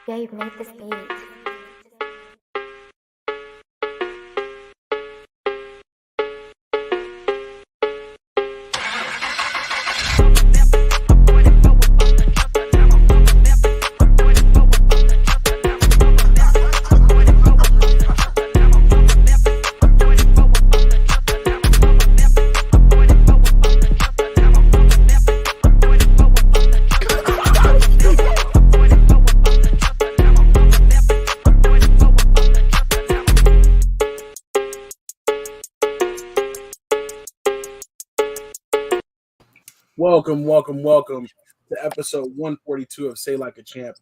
Gabe made this beat. Welcome to episode 142 of Say Like a Champ.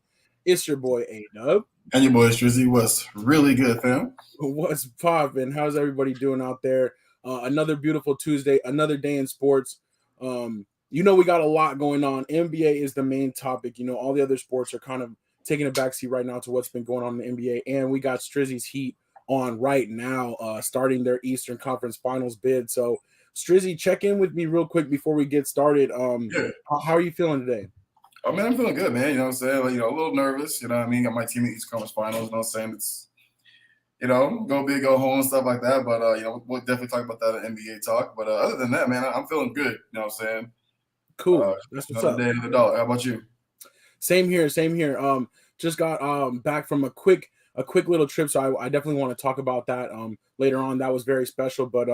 It's your boy A-Dub. And your boy Strizzy. What's really good, fam? What's poppin'? How's everybody doing out there? Another beautiful Tuesday, another day in sports. We got a lot going on. NBA is the main topic. All the other sports are kind of taking a backseat right now to what's been going on in the NBA. And we got Strizzy's Heat on right now, starting their Eastern Conference Finals bid. So, Strizzy, check in with me real quick before we get started. How are you feeling today? Oh, man, I'm feeling good, man. You know what I'm saying? Like, a little nervous. You know what I mean? Got my team in East Conference Finals. You know what I'm saying? It's, go big, go home, stuff like that. But, we'll definitely talk about that in NBA talk. But other than that, man, I'm feeling good. You know what I'm saying? Cool. That's what's up. Day of the dog. How about you? Same here. Just got back from a quick little trip. So I definitely want to talk about that later on. That was very special. But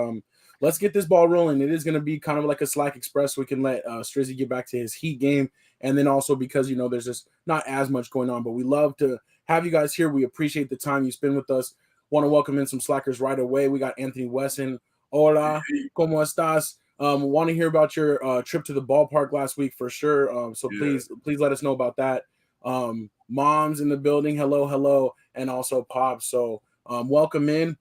let's get this ball rolling. It is going to be kind of like a SLAC Express. We can let Strizzy get back to his Heat game. And then also because, there's just not as much going on. But we love to have you guys here. We appreciate the time you spend with us. Want to welcome in some Slackers right away. We got Anthony Wesson. Hola, ¿cómo estás? Want to hear about your trip to the ballpark last week for sure. Please let us know about that. Mom's in the building. Hello. And also Pops. So welcome in.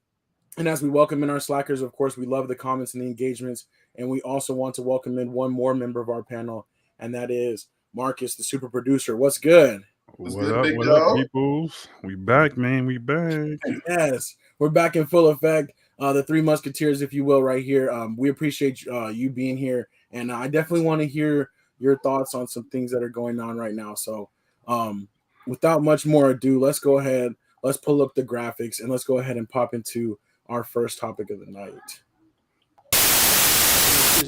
And as we welcome in our Slackers, of course, we love the comments and the engagements. And we also want to welcome in one more member of our panel, and that is Marcus, the super producer. What's good? What up, peoples? We back, man. We back. Yes, we're back in full effect. The Three Musketeers, if you will, right here. We appreciate you being here. And I definitely want to hear your thoughts on some things that are going on right now. So without much more ado, let's go ahead. Let's pull up the graphics, and let's go ahead and pop into our first topic of the night.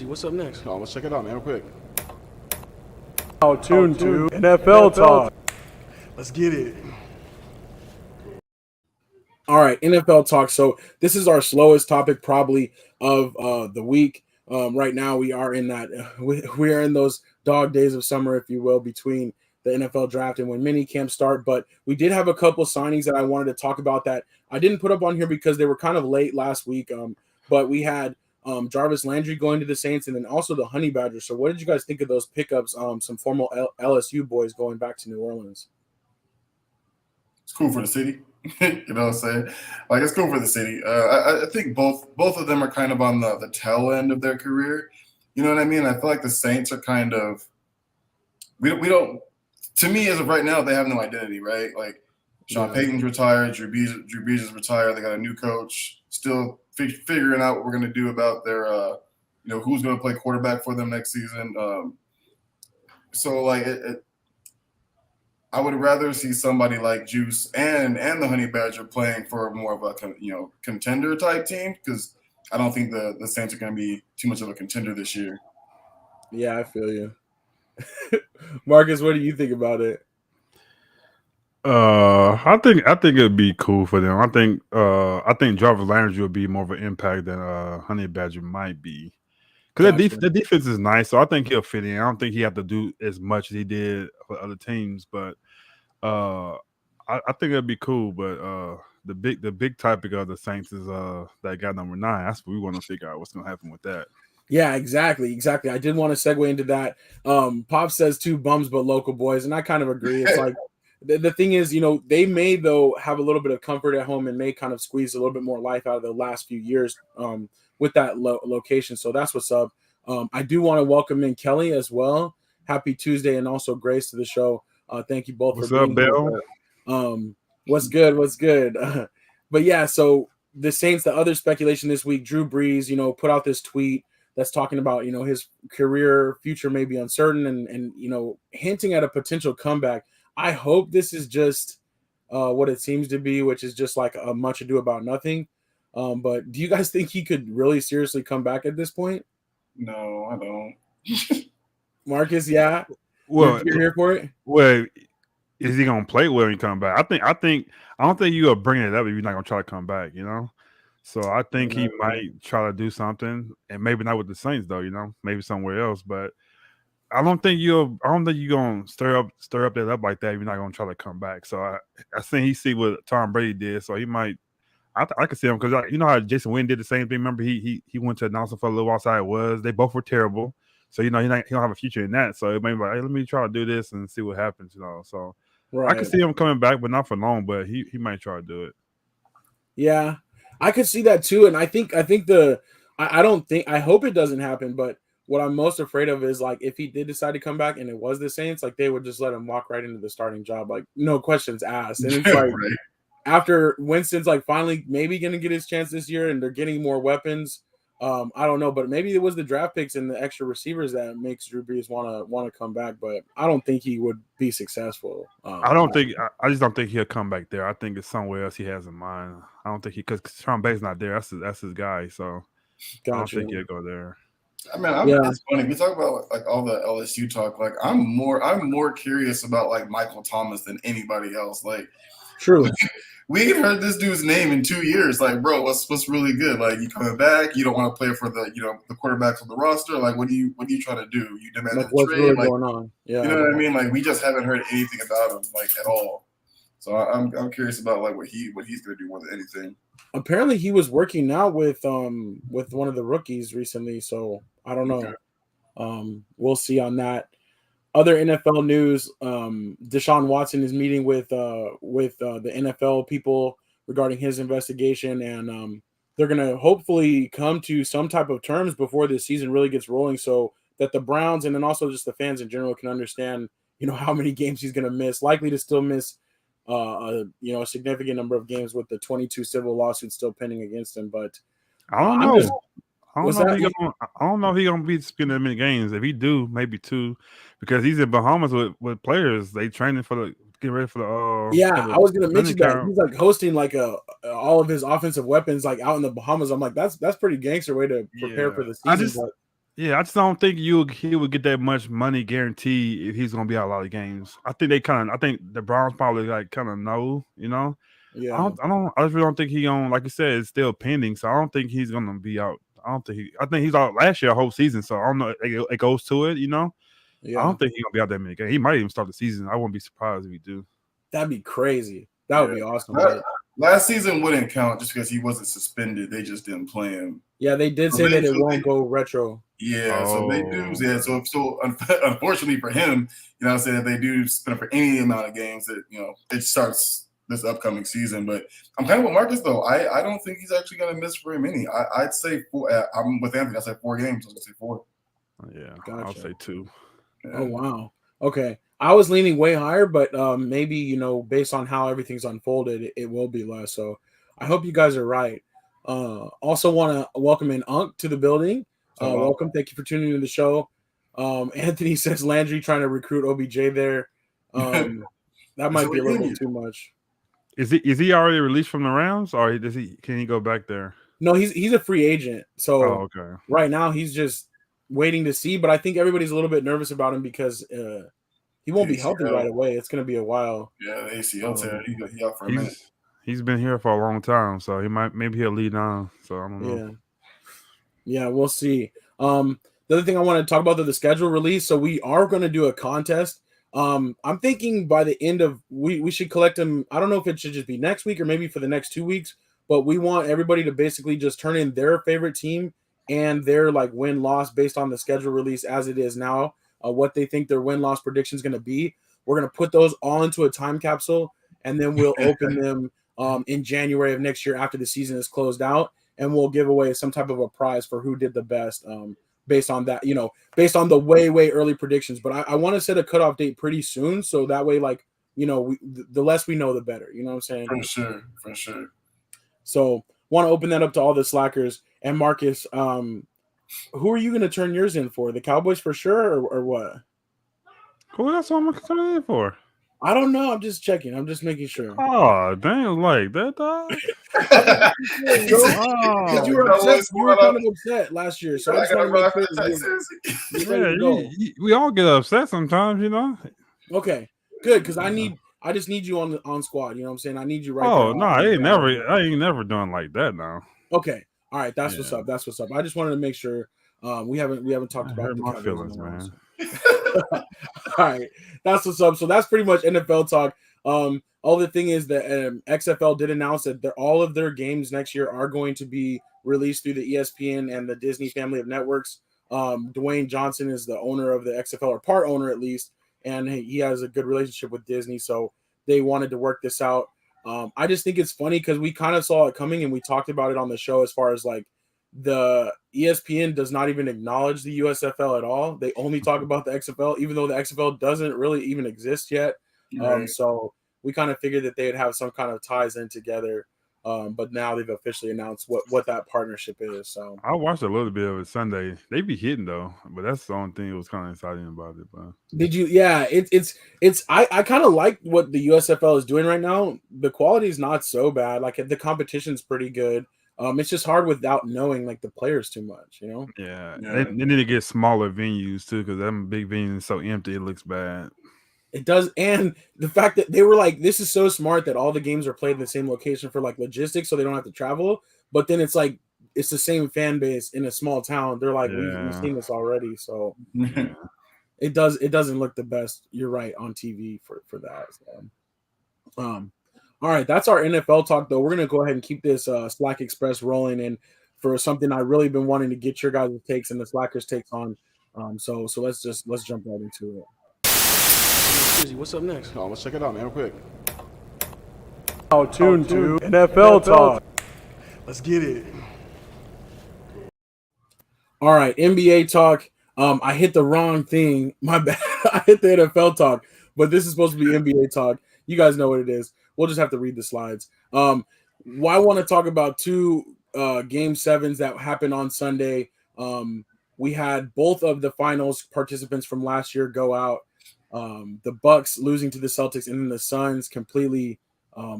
What's up next? Let's check it out, man, real quick. Tune to NFL Talk. Let's get it. All right, NFL Talk. So this is our slowest topic probably of the week. Right now we are in that we are in those dog days of summer, if you will, between the NFL draft and when mini camps start. But we did have a couple signings that I wanted to talk about that I didn't put up on here because they were kind of late last week. But we had Jarvis Landry going to the Saints, and then also the Honey Badgers. So what did you guys think of those pickups? Some formal LSU boys going back to New Orleans. It's cool for the city. You know what I'm saying? Like, it's cool for the city. I think both of them are kind of on the tail end of their career. You know what I mean? I feel like the Saints are kind of we don't. To me, as of right now, they have no identity, right? Like, Sean Payton's retired, Drew Brees is retired. They got a new coach, still figuring out what we're going to do about their, who's going to play quarterback for them next season. I would rather see somebody like Juice and the Honey Badger playing for more of a contender type team, because I don't think the Saints are going to be too much of a contender this year. Yeah, I feel you. Marcus, what do you think about it? I think it'd be cool for them. I think Jarvis Landry will be more of an impact than Honey Badger might be, because the defense is nice. So I think he'll fit in. I don't think he have to do as much as he did for other teams, but I think it'd be cool. But the big topic of the Saints is that guy number 9. That's what we want to figure out what's going to happen with that. Yeah, exactly. I did want to segue into that. Pop says 2 bums but local boys, and I kind of agree. It's like the thing is, they may though have a little bit of comfort at home and may kind of squeeze a little bit more life out of the last few years with that location. So that's what's up. I do want to welcome in Kelly as well. Happy Tuesday, and also Grace to the show. Thank you both for being here. What's good? But yeah, so the Saints, the other speculation this week, Drew Brees, put out this tweet that's talking about, his career future may be uncertain and hinting at a potential comeback. I hope this is just what it seems to be, which is just like a much ado about nothing. But do you guys think he could really seriously come back at this point? No, I don't. Marcus, yeah, Well, you're here for it. well, is he gonna play well when he come back? I don't think you are bringing it up if you're not gonna try to come back. So I think he might try to do something, and maybe not with the Saints though. Maybe somewhere else. But I don't think you're gonna stir up that up like that if you're not gonna try to come back. So I think he see what Tom Brady did, so he might. I could see him because you know how Jason Witten did the same thing. Remember, he went to announcing for a little while. So it was they both were terrible. So he don't have a future in that. So it may be like, hey, let me try to do this and see what happens. So Right. I could see him coming back, but not for long. But he might try to do it. Yeah, I could see that too, and I hope it doesn't happen. But what I'm most afraid of is like if he did decide to come back and it was the Saints, like they would just let him walk right into the starting job, like no questions asked. And it's like Right. after Winston's like finally maybe gonna get his chance this year, and they're getting more weapons. I don't know, but maybe it was the draft picks and the extra receivers that makes Drew Brees want to come back. But I don't think he would be successful. I just don't think he'll come back there. I think it's somewhere else he has in mind. I don't think because Sean Bates not there. That's his guy. So I don't think he'll go there. I mean, it's funny. We talk about like all the LSU talk. Like I'm more curious about like Michael Thomas than anybody else. Like, true. We ain't heard this dude's name in 2 years. Like, bro, what's really good? Like, you coming back? You don't want to play for the the quarterbacks on the roster? Like, what do you trying to do? You demand like a what's trade? really Like, going on? Yeah, you know what I mean? Like, we just haven't heard anything about him like at all. So I'm curious about like what he's gonna do more than anything. Apparently, he was working now with one of the rookies recently. So I don't know. Okay. We'll see on that. Other NFL news: Deshaun Watson is meeting with the NFL people regarding his investigation, and they're going to hopefully come to some type of terms before this season really gets rolling, so that the Browns and then also just the fans in general can understand, how many games he's going to miss. Likely to still miss, a significant number of games with the 22 civil lawsuits still pending against him. But I don't know. I don't know if he's gonna be spending that many games. If he do, maybe 2, because he's in Bahamas with players. They training getting ready for the. I was gonna mention that he's like hosting like all of his offensive weapons like out in the Bahamas. I'm like, that's pretty gangster way to prepare for the season. I just don't think he would get that much money guarantee if he's gonna be out a lot of games. I think the Browns probably like kind of know, Yeah. I just really don't think he gonna, like you said, it's still pending. So I don't think he's gonna be out. I think he's out last year, whole season. So I don't know. It goes to it, Yeah. I don't think he's gonna be out that many games. He might even start the season. I wouldn't be surprised if he do. That'd be crazy. That would be awesome. Last season wouldn't count just because he wasn't suspended. They just didn't play him. Yeah, they did say that it won't go retro. Yeah, so they do. Yeah, so unfortunately for him, I'm saying that they do spend for any amount of games that it starts this upcoming season. But I'm kind of with Marcus though. I don't think he's actually going to miss very many. I'd say 4. I'm with Anthony. I said 4 games. I was going to say 4. Yeah, gotcha. I'll say 2. Yeah. Oh wow. Okay, I was leaning way higher, but maybe based on how everything's unfolded, it will be less. So I hope you guys are right. Also want to welcome in Unk to the building. Welcome. Thank you for tuning into the show. Anthony says Landry trying to recruit OBJ there. That might be a little bit too much. Is he already released from the Rams, or can he go back there? No, he's a free agent. So okay. Right now he's just waiting to see. But I think everybody's a little bit nervous about him because he won't be healthy right away. It's going to be a while. Yeah, the ACL tear. He out for a minute. He's been here for a long time, so maybe he'll lead on. So I don't know. Yeah, we'll see. The other thing I want to talk about the schedule release. So we are going to do a contest. I'm thinking by the end of we should collect them. I don't know if it should just be next week or maybe for the next 2 weeks, but we want everybody to basically just turn in their favorite team and their like win-loss based on the schedule release as it is now, what they think their win-loss prediction is going to be. We're going to put those all into a time capsule, and then we'll open them in January of next year after the season is closed out, and we'll give away some type of a prize for who did the best based on that, based on the way early predictions. But I want to set a cutoff date pretty soon, so that way, like, the less we know, the better. You know what I'm saying? For sure. So want to open that up to all the slackers. And Marcus, who are you going to turn yours in for? The Cowboys for sure, or what? Cool, that's what I'm turning in for. I don't know. I'm just checking. I'm just making sure. Oh, damn, like that, dog. Because you were upset. You were kind of upset last year, so I just want to make sure you're ready to go. We all get upset sometimes, you know. Okay, good. Because I just need you on squad. You know what I'm saying? I need you right there. Oh no, I ain't never done like that now. Okay, all right. That's what's up. That's what's up. I just wanted to make sure we haven't talked about hurt the my Cowboys feelings, in a while, man. so. All right, that's what's up. So that's pretty much NFL talk. All the thing is that XFL did announce that all of their games next year are going to be released through the ESPN and the Disney family of networks. Dwayne Johnson is the owner of the XFL, or part owner at least, and he has a good relationship with Disney, so they wanted to work this out. I just think it's funny because we kind of saw it coming and we talked about it on the show as far as like the ESPN does not even acknowledge the USFL at all. They only talk about the XFL, even though the XFL doesn't really even exist yet. Right. So we kind of figured that they'd have some kind of ties in together. But now they've officially announced what that partnership is. So I watched a little bit of it Sunday. They be hitting though, but that's the only thing that was kind of exciting about it. But did you? Yeah, it's I kind of like what the USFL is doing right now. The quality is not so bad. Like the competition's pretty good. It's just hard without knowing like the players too much, you know? yeah. Yeah. They need to get smaller venues too, because them big venues so empty, it looks bad. It does, and the fact that they were like, this is so smart that all the games are played in the same location for like logistics, so they don't have to travel. But then it's like it's the same fan base in a small town. They're like, we've Yeah. seen this already, so Yeah. it doesn't look the best. You're right on TV for that. So. All right, that's our NFL talk though. We're gonna go ahead and keep this Slack Express rolling, and for something I really been wanting to get your guys' takes and the Slackers' takes on. So let's jump right into it. What's up next? Oh, let's check it out, man, real quick. Now tune to NFL talk. Let's get it. All right, NBA talk. I hit the wrong thing. My bad. I hit the NFL talk, but this is supposed to be NBA talk. You guys know what it is. We'll just have to read the slides. I want to talk about two game sevens that happened on Sunday. We had both of the finals participants from last year go out. The Bucks losing to the Celtics, and then the Suns completely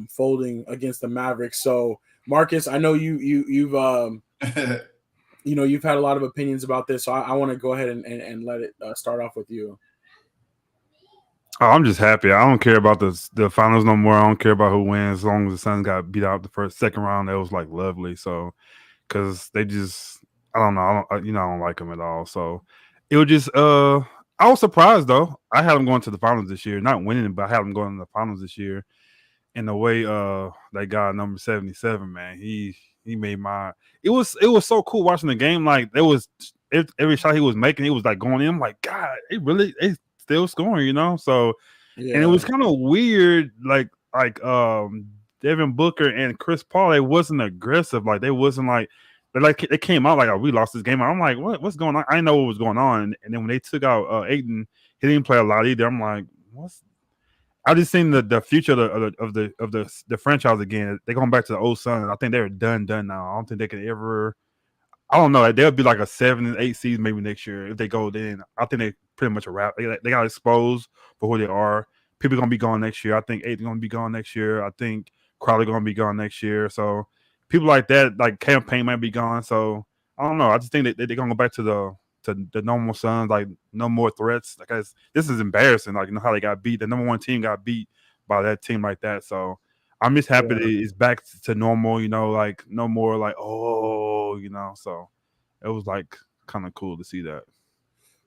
folding against the Mavericks. So, Marcus, I know you've you've had a lot of opinions about this, so I want to go ahead and let it start off with you. Oh, I'm just happy. I don't care about the finals no more. I don't care about who wins. As long as the Suns got beat out the second round, that was like lovely. So, because they just, I don't know, I don't like them at all. So, it was just, I was surprised though. I had them going to the finals this year, not winning, but I had them going to the finals this year. And the way that guy number 77, man, he made my. It was so cool watching the game. Like every shot he was making, he was like going in. I'm like, God, they still scoring, you know. So, and it was kind of weird, like Devin Booker and Chris Paul. They wasn't aggressive, like they wasn't like they came out like, oh, we lost this game. I'm like, what's going on? I didn't know what was going on. And then when they took out Ayton, he didn't play a lot either. I'm like, what's I just seen the future of the franchise again. They're going back to the old Suns. I think they're done now. I don't think they could ever. I don't know. They'll be like a 7 and 8 season maybe next year if they go. Then I think they pretty much a wrap. They got exposed for who they are. People are gonna be gone next year. I think Aiden's gonna be gone next year. I think Crowley gonna be gone next year. So people like that, like campaign might be gone. So I don't know. I just think that they're gonna go back to the normal Suns, like no more threats. Like this is embarrassing. Like how they got beat. The number one team got beat by that team like that. So I'm just happy that it's back to normal. Like no more like So it was like kind of cool to see that.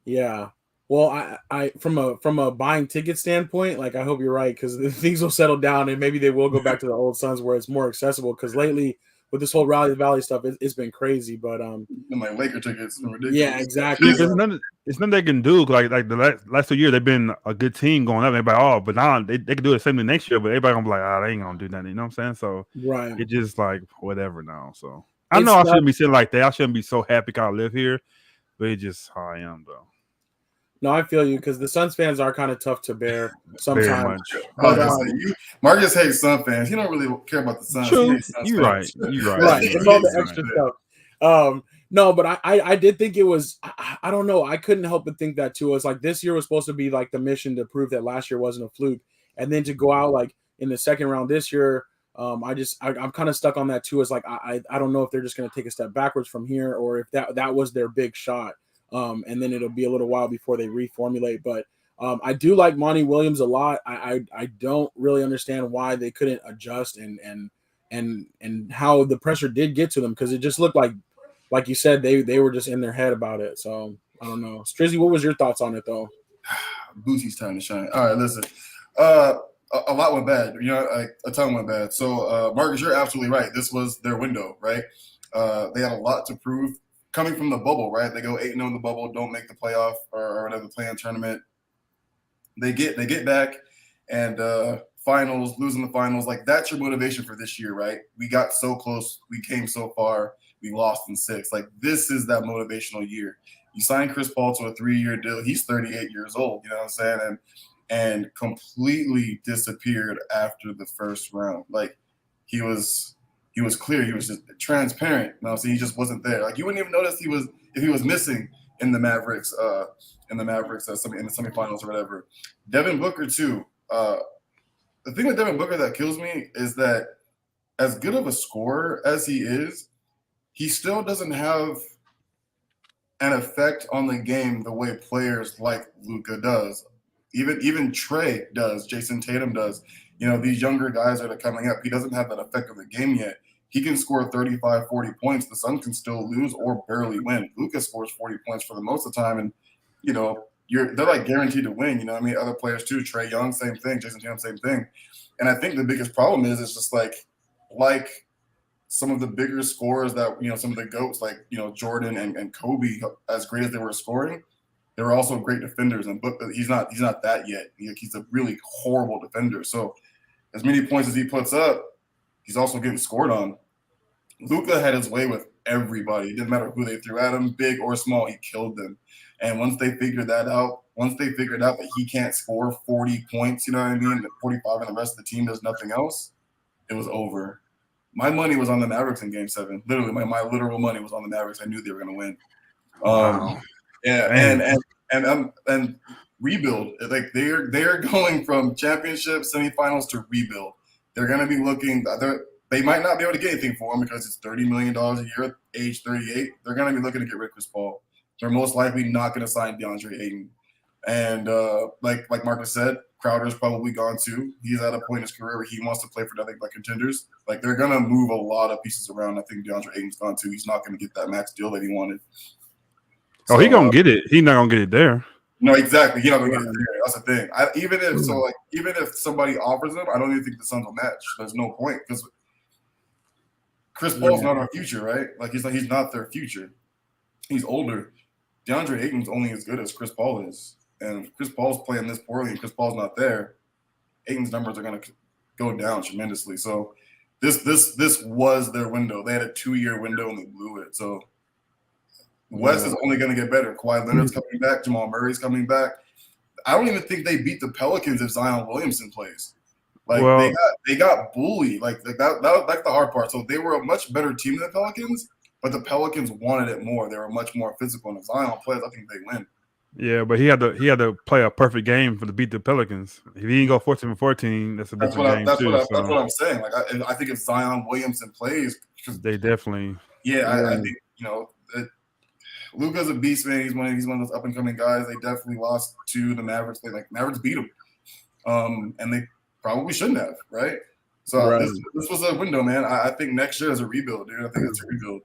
Yeah. Well, I from a buying ticket standpoint, like I hope you're right because things will settle down and maybe they will go back to the old Suns where it's more accessible. Because lately with this whole Raleigh Valley stuff, it's been crazy. But like Laker tickets, ridiculous. Yeah, exactly. Yeah, it's nothing they can do. Like the last 2 years, they've been a good team going up. Everybody, but now they can do the same thing next year. But everybody gonna be like, they ain't gonna do nothing. You know what I'm saying? So right, it's just like whatever now. So I know I shouldn't be sitting like that. I shouldn't be so happy because I live here. But it's just how I am though. No, I feel you because the Suns fans are kind of tough to bear sometimes. Marcus hates Sun fans. He don't really care about the Suns. True. You're right. Right. It's all the extra stuff. No, but I did think it was. I don't know. I couldn't help but think that too. It's like this year was supposed to be like the mission to prove that last year wasn't a fluke, and then to go out like in the second round this year, I'm kind of stuck on that too. As like I don't know if they're just going to take a step backwards from here, or if that was their big shot, and then it'll be a little while before they reformulate. But I do like Monty Williams a lot. I don't really understand why they couldn't adjust and how the pressure did get to them, because it just looked like you said, they were just in their head about it. So I don't know. Strizzy, what was your thoughts on it though? Boosie's time to shine. All right, listen. A lot went bad. Like a ton went bad. So Marcus, you're absolutely right. This was their window, right? They had a lot to prove coming from the bubble, right? They go 8-0 in the bubble, don't make the playoff or whatever play-in tournament. They get back and finals, losing the finals, like that's your motivation for this year, right? We got so close, we came so far, we lost in 6. Like this is that motivational year. You signed Chris Paul to a 3-year deal. He's 38 years old, you know what I'm saying? And completely disappeared after the first round. Like he was clear, he was just transparent. You know what I'm saying? He just wasn't there. Like you wouldn't even notice if he was missing in the Mavericks, in the semifinals or whatever. Devin Booker too. The thing with Devin Booker that kills me is that as good of a scorer as he is, he still doesn't have an effect on the game the way players like Luka does. Even Trey does, Jason Tatum does. These younger guys that are coming up, he doesn't have that effect on the game yet. He can score 35, 40 points. The Suns can still lose or barely win. Luka scores 40 points for the most of the time, and they're like guaranteed to win. Other players too. Trey Young, same thing. Jason Tatum, same thing. And I think the biggest problem is it's just like some of the bigger scorers that some of the GOATs like Jordan and Kobe, as great as they were scoring, they were also great defenders. And he's not that yet. He's a really horrible defender. So as many points as he puts up, he's also getting scored on. Luka had his way with everybody. It didn't matter who they threw at him, big or small, he killed them. And once they figured out that he can't score 40 points, 45, and the rest of the team does nothing else, it was over. My money was on the Mavericks in Game 7. Literally, my literal money was on the Mavericks. I knew they were going to win. Wow. Yeah, and rebuild. Like they're going from championship semifinals to rebuild. They're going to be looking. They might not be able to get anything for him because it's $30 million a year, age 38. They're going to be looking to get rid of Chris Paul. They're most likely not going to sign DeAndre Ayton. And like Marcus said, Crowder's probably gone too. He's at a point in his career where he wants to play for nothing but contenders. Like they're going to move a lot of pieces around. I think DeAndre Ayton's gone too. He's not going to get that max deal that he wanted. So, he gonna get it. He's not gonna get it there. No, exactly. He's not gonna get it there. That's the thing. Even if somebody offers him, I don't even think the Suns will match. There's no point because Chris Paul's not our future, right? Like he's not their future. He's older. DeAndre Ayton's only as good as Chris Paul is, and if Chris Paul's playing this poorly and Chris Paul's not there, Ayton's numbers are gonna go down tremendously. So this was their window. They had a 2-year window and they blew it. So West is only going to get better. Kawhi Leonard's coming back. Jamal Murray's coming back. I don't even think they beat the Pelicans if Zion Williamson plays. Like they got bullied. Like that's the hard part. So they were a much better team than the Pelicans, but the Pelicans wanted it more. They were much more physical. And if Zion plays, I think they win. Yeah, but he had to play a perfect game to beat the Pelicans. If he didn't go 14-14, that's a different game that's too. That's what I'm saying. Like I think if Zion Williamson plays, they definitely. Yeah, I think Luka's a beast, man. He's one of those up and coming guys. They definitely lost to the Mavericks. Mavericks beat him, and they probably shouldn't have, right? So this was a window, man. I think next year is a rebuild, dude. I think it's a rebuild.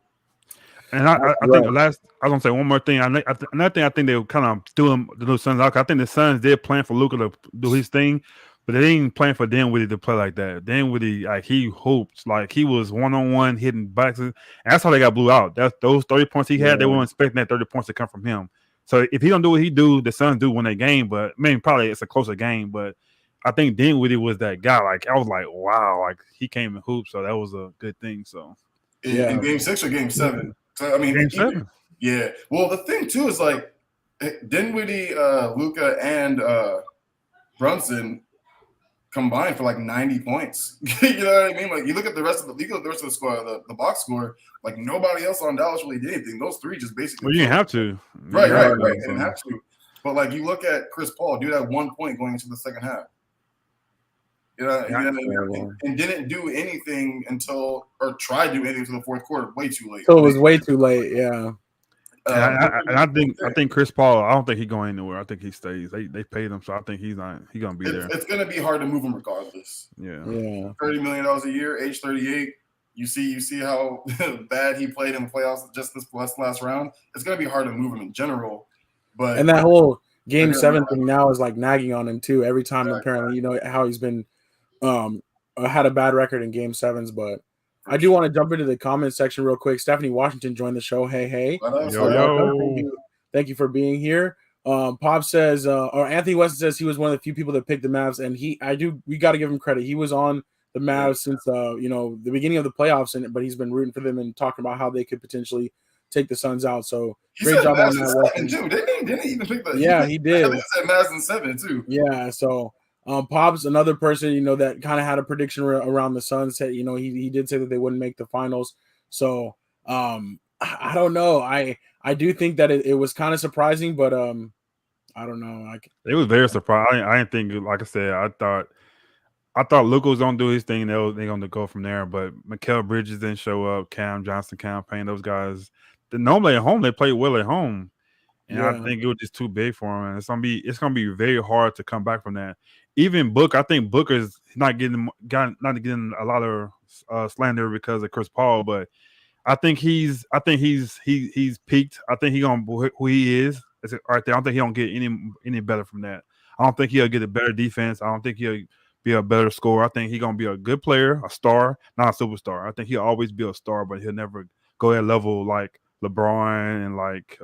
And I think I was gonna say one more thing. Another thing I think they were kind of doing the new Suns out. I think the Suns did plan for Luka to do his thing, but they didn't plan for Dinwiddie to play like that. Dinwiddie, like he hooped, like he was 1-on-1 hitting boxes, and that's how they got blew out. That's those 30 points he had. They weren't expecting that 30 points to come from him. So if he don't do what he do, the Suns do win that game. But I mean, probably it's a closer game. But I think Dinwiddie was that guy. Like I was like, wow, like he came and hooped, so that was a good thing. So in Game 6 or Game 7. So I mean, Game 7. Yeah. Well, the thing too is like Dinwiddie, Luka, and Brunson combined for like 90 points. You know what I mean? Like you look at the rest of the score, the box score, like nobody else on Dallas really did anything. Those three just basically. Well, you didn't have to. Right. They didn't have to. But like you look at Chris Paul, dude had 1 point going into the second half. And didn't do anything or try to do anything until the fourth quarter, way too late. So it was way too late. Yeah. I think Chris Paul. I don't think he's going anywhere. I think he stays. They paid him, so I think he's gonna be there. It's gonna be hard to move him regardless. Yeah. $30 million a year, age 38. You see how bad he played in the playoffs just this last round. It's gonna be hard to move him in general. And that whole Game 7 thing now is like nagging on him too. Every time apparently, how he's been had a bad record in Game 7s, but. I do want to jump into the comment section real quick. Stephanie Washington joined the show. Hey. Yo. Thank you for being here. Pop says, or Anthony Weston says he was one of the few people that picked the Mavs, and we got to give him credit. He was on the Mavs since the beginning of the playoffs, but he's been rooting for them and talking about how they could potentially take the Suns out. So great job on that. Didn't he even pick the? Yeah, he did. He said Mavs in 7 too. Yeah, so. Pop's another person, that kind of had a prediction around the Suns. Said, he did say that they wouldn't make the finals. So, I don't know. I do think that it was kind of surprising, but I don't know. It was very surprising. I didn't think, like I said, I thought Luka was gonna do his thing. They're gonna go from there. But Mikal Bridges didn't show up. Cam Johnson, Cam Payne, those guys. Normally at home they play well at home. And I think it was just too big for him. And it's gonna be very hard to come back from that. Even Book, I think Booker's not getting a lot of slander because of Chris Paul, but I think he's peaked. I think he's gonna who he is right there. I don't think he don't get any better from that. I don't think he'll get a better defense. I don't think he'll be a better scorer. I think he's gonna be a good player, a star, not a superstar. I think he'll always be a star, but he'll never go that level like LeBron and like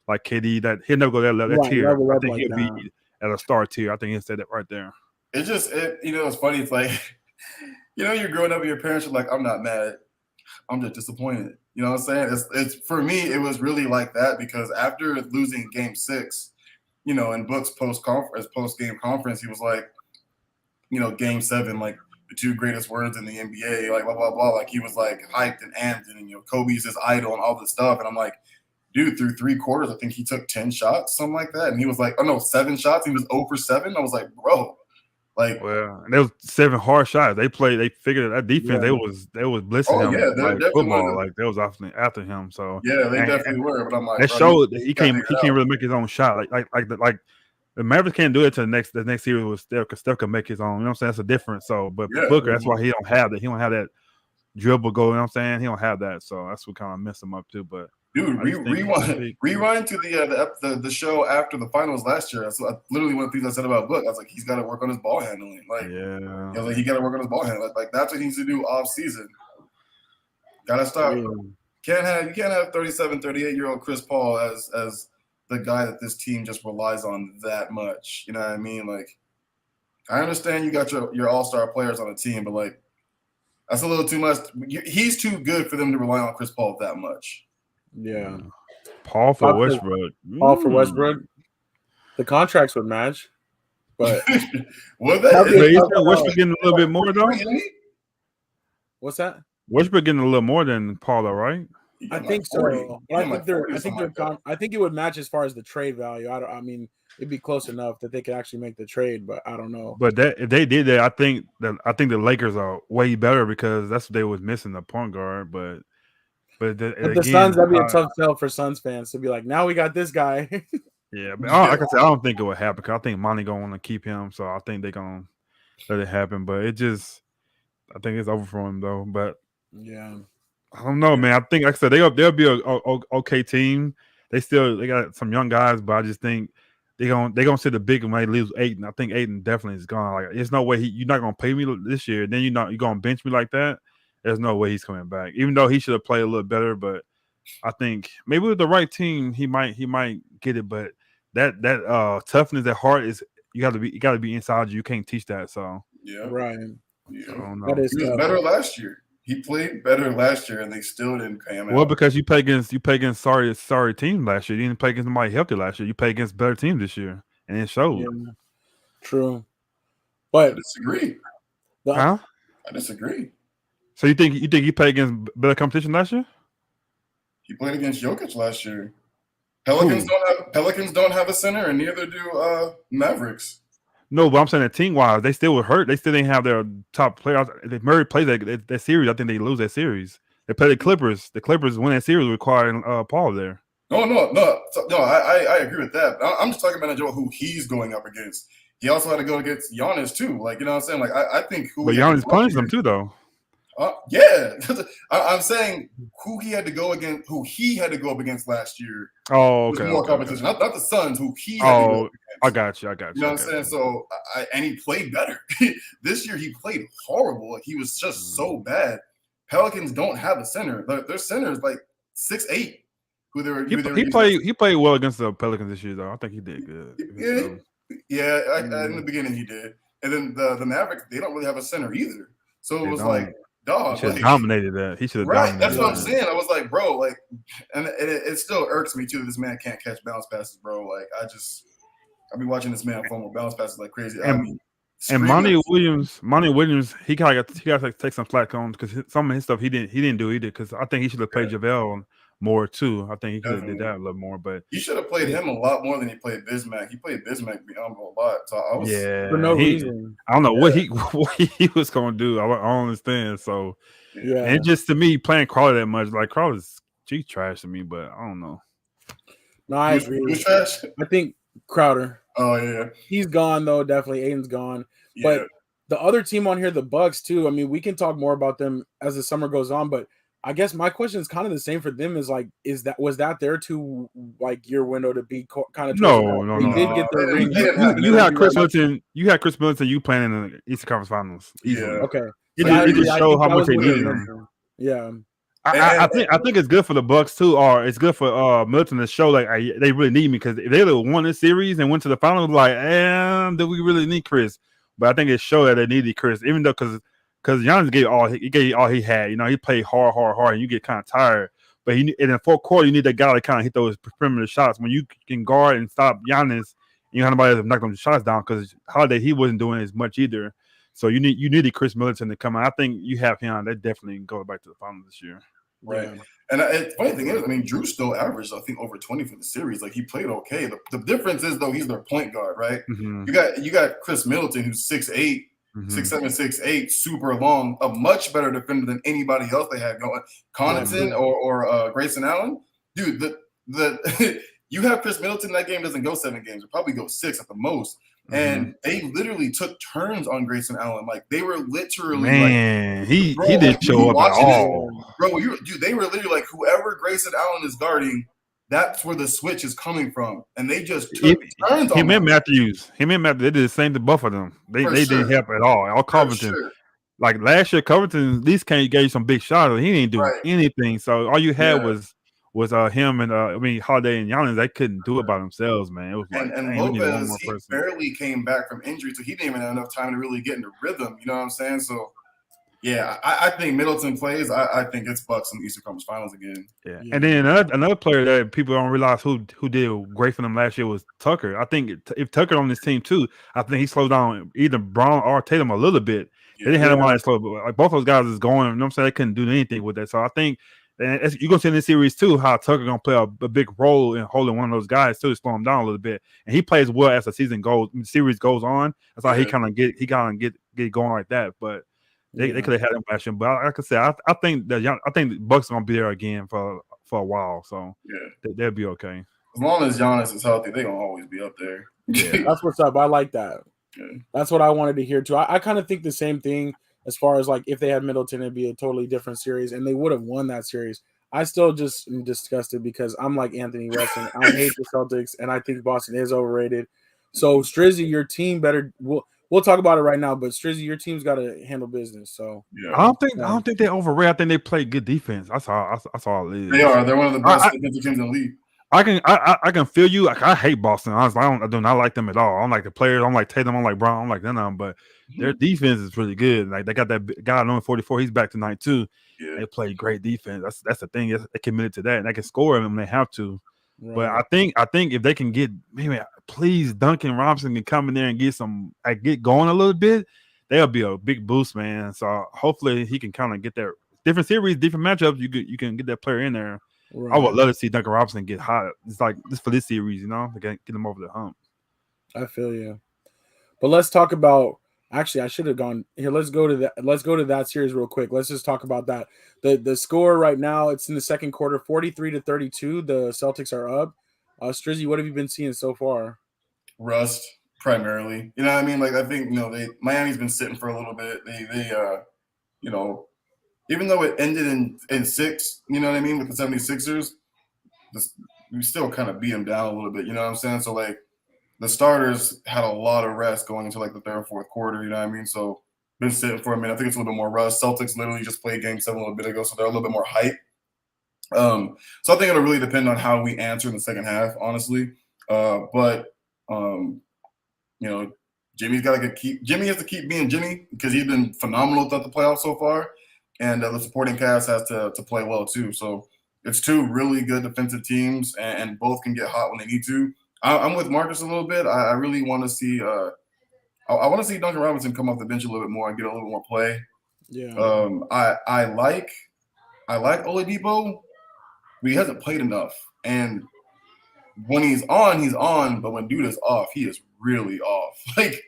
KD. That he'll never go that tier. I think he'll be at a star tier. I think he said that right there. It's funny. It's like, you're growing up and your parents are like, I'm not mad. I'm just disappointed. You know what I'm saying? It's for me, it was really like that because after losing Game 6, in Book's post-game conference, he was like, Game 7, like the two greatest words in the NBA, like blah, blah, blah. Like he was like hyped and amped and, Kobe's his idol and all this stuff. And I'm like, dude, through 3 quarters, I think he took 10 shots, something like that. And he was like, 7 shots. He was 0 for 7. I was like, bro. Like, well, and there was 7 hard shots. They figured that defense, they was blitzing him. Yeah, like football. Like they was after him. So yeah, they definitely were. But I'm like, that showed that he can't really make his own shot. Like the Mavericks can't do it to the next series with Steph, because Steph can make his own. You know what I'm saying? That's a difference. So, but Booker, that's why he don't have that. He don't have that dribble goal. You know what I'm saying? He don't have that. So that's what kind of messed him up too. But dude, rewind to the show after the finals last year. So literally one of the things I said about Book, I was like, he's got to work on his ball handling. Like, I was like, he got to work on his ball handling. Like that's what he needs to do off season. Got to stop. You can't have 37, 38-year-old Chris Paul as the guy that this team just relies on that much. You know what I mean? Like, I understand you got your all-star players on the team, but like, that's a little too much. He's too good for them to rely on Chris Paul that much. Yeah. Paul for Westbrook. The contracts would match. But Westbrook getting a little bit more though. What's that? Westbrook getting a little more than Paul, though, right? I think so. I think it would match as far as the trade value. I mean, it'd be close enough that they could actually make the trade, but I don't know. But if they did that, I think the Lakers are way better because that's what they was missing, the point guard. But the Suns, that'd be a tough sell for Suns fans to be like, now we got this guy. Yeah, but like I said, I don't think it would happen because I think Monty gonna want to keep him, so I think they're gonna let it happen. But I think it's over for him though. But yeah. I don't know, man. I think, like I said, they'll be a okay team. They got some young guys, but I just think they gonna see the big when they lose Ayton. I think Ayton definitely is gone. Like, there's no way you're not gonna pay me this year. Then you're gonna bench me like that. There's no way he's coming back. Even though he should have played a little better, but I think maybe with the right team he might get it. But that toughness, that heart is you got to be inside you. You can't teach that. So yeah, right. Yeah, that is he was better last year. He played better last year, and they still didn't pay him out. Well, because you play against sorry teams last year. You didn't play against somebody healthy last year. You play against better teams this year, and it showed. Yeah. True, but I disagree. I disagree. So you think he played against better competition last year? He played against Jokic last year. Pelicans don't have a center, and neither do Mavericks. No, but I'm saying that team wise, they still were hurt. They still didn't have their top players. If Murray plays that series, I think they lose that series. They play the Clippers. The Clippers win that series requiring Paul there. No. I agree with that. I'm just talking about who he's going up against. He also had to go against Giannis too. Like, you know what I'm saying? Like, I think who. But Giannis punished them too, though. Yeah, I'm saying who he had to go against, who he had to go up against last year. Oh, okay. Was more competition, not the Suns, who he had to go up against. I got you. You know what I'm saying? So, and he played better. This year, he played horrible. Like, he was just so bad. Pelicans don't have a center. Their center is like 6'8". He played well against the Pelicans this year, though. I think he did good. Yeah. In the beginning, he did. And then the Mavericks, they don't really have a center either. So it was like, dog, he should have dominated that. He should have dominated. That's what I'm saying. I was like, bro, like, and it still irks me too. This man can't catch bounce passes, bro. Like, I've been watching this man fumble bounce passes like crazy. And Monty Williams, he got to take some slack on because some of his stuff he didn't do either. Because I think he should have played JaVale more too. I think he could have did that a little more. But he should have played him a lot more than he played Bismack. He played Bismack beyond a lot. So I was for no reason. I don't know what he was going to do. I don't understand. So and just to me playing Crowder that much, like Crowder's trash to me, but I don't know. No, I agree. Who's trash? I think Crowder. Oh yeah, he's gone though. Definitely, Aiden's gone. Yeah. But the other team on here, the Bucks too. I mean, we can talk more about them as the summer goes on. But I guess my question is kind of the same for them. Is like, was that their two like year window to be kind of? No. They did get their ring. You had Chris Middleton. You had Chris Middleton. You playing in the Eastern Conference Finals. Easily. Yeah. Okay. It just showed how much they needed him. Yeah. I think it's good for the Bucks too, or it's good for Milton to show like they really need me because if they won this series and went to the finals, like, do we really need Chris? But I think it showed that they needed Chris, even though because Giannis gave all he had. You know, he played hard, and you get kind of tired. But in the fourth quarter, you need that guy to kind of hit those perimeter shots when you can guard and stop Giannis. You know, nobody knock them shots down because Holiday he wasn't doing as much either. So you needed Chris Middleton to come out. I think you have him. They definitely go back to the finals this year. Right. Yeah. And the funny thing is, I mean, Drew still averaged, I think, over 20 for the series. Like, he played okay. The difference is, though, he's their point guard, right? Mm-hmm. You got Chris Middleton, who's 6'8", 6'7", 6'8", super long, a much better defender than anybody else they had going. Connaughton or Grayson Allen. Dude, the you have Chris Middleton, that game doesn't go 7 games. It probably goes 6 at the most. And they literally took turns on Grayson Allen. Like, they were literally he didn't show up at all. They were literally like, whoever Grayson Allen is guarding, that's where the switch is coming from. And they just took turns on him. Matthews, they did the same to both of them. They didn't help at all. Covington. Sure. Like last year, Covington at least gave you some big shots. He didn't do anything. So all you had was him and Holiday and Giannis. They couldn't do it by themselves, man. It was like and Lopez, he barely came back from injury, so he didn't even have enough time to really get into rhythm. You know what I'm saying? So yeah, I think Middleton plays. I think it's Bucks in the Eastern Conference Finals again. Yeah. And then another player that people don't realize who did great for them last year was Tucker. I think if Tucker on this team too, I think he slowed down either Brown or Tatum a little bit. They didn't have him on that slow, but like both those guys is going. You know what I'm saying? They couldn't do anything with that. So I think. And you're going to see in this series, too, how Tucker going to play a big role in holding one of those guys, too, to slow him down a little bit. And he plays well as the series goes on. That's how he kind of get going like that. But they could have had him last year. But like I said, I think the Bucks are going to be there again for a while. So they'll be okay. As long as Giannis is healthy, they're going to always be up there. Yeah, that's what's up. I like that. Yeah. That's what I wanted to hear, too. I kind of think the same thing. As far as like if they had Middleton, it'd be a totally different series, and they would have won that series. I still just am disgusted because I'm like Anthony Weston. I hate the Celtics, and I think Boston is overrated. So Strizzy, your team better. We'll talk about it right now, but Strizzy, your team's got to handle business. So I don't think they're overrated. I think they play good defense. That's all it is. They are. They're one of the best defensive teams in the league. I can feel you. Like, I hate Boston. Honestly, I do not like them at all. I don't like the players. I don't like Tatum. I don't like Brown. I don't like none of them. But their defense is really good. Like, they got that guy number 44. He's back tonight too. Yeah. They play great defense. That's the thing. They committed to that, and they can score them when they have to. Right. But I think if they can get maybe please Duncan Robinson can come in there and get going a little bit, that'll be a big boost, man. So hopefully he can kind of get that different series, different matchups. You can get that player in there. Right. I would love to see Duncan Robinson get hot. It's like just for this series, to get him over the hump. I feel you. But let's talk about. Actually, I should have gone here. Let's go to that. Let's go to that series real quick. Let's just talk about that. The score right now, it's in the second quarter, 43-32. The Celtics are up. Strizzy, what have you been seeing so far? Rust primarily. You know what I mean? Like I think Miami's been sitting for a little bit. They you know, even though it ended in 6, you know what I mean, with the 76ers, we still kind of beat them down a little bit. You know what I'm saying? So like the starters had a lot of rest going into like the third, fourth quarter. You know what I mean? So been sitting for a minute. I think it's a little bit more rust. Celtics literally just played Game 7 a little bit ago, so they're a little bit more hype. So I think it'll really depend on how we answer in the second half, honestly. But Jimmy has to keep being Jimmy because he's been phenomenal throughout the playoffs so far, and the supporting cast has to play well too. So it's two really good defensive teams, and both can get hot when they need to. I'm with Marcus a little bit. I really want to see. I want to see Duncan Robinson come off the bench a little bit more and get a little bit more play. Yeah. I like Oladipo, but he hasn't played enough. And when he's on. But when dude is off, he is really off. Like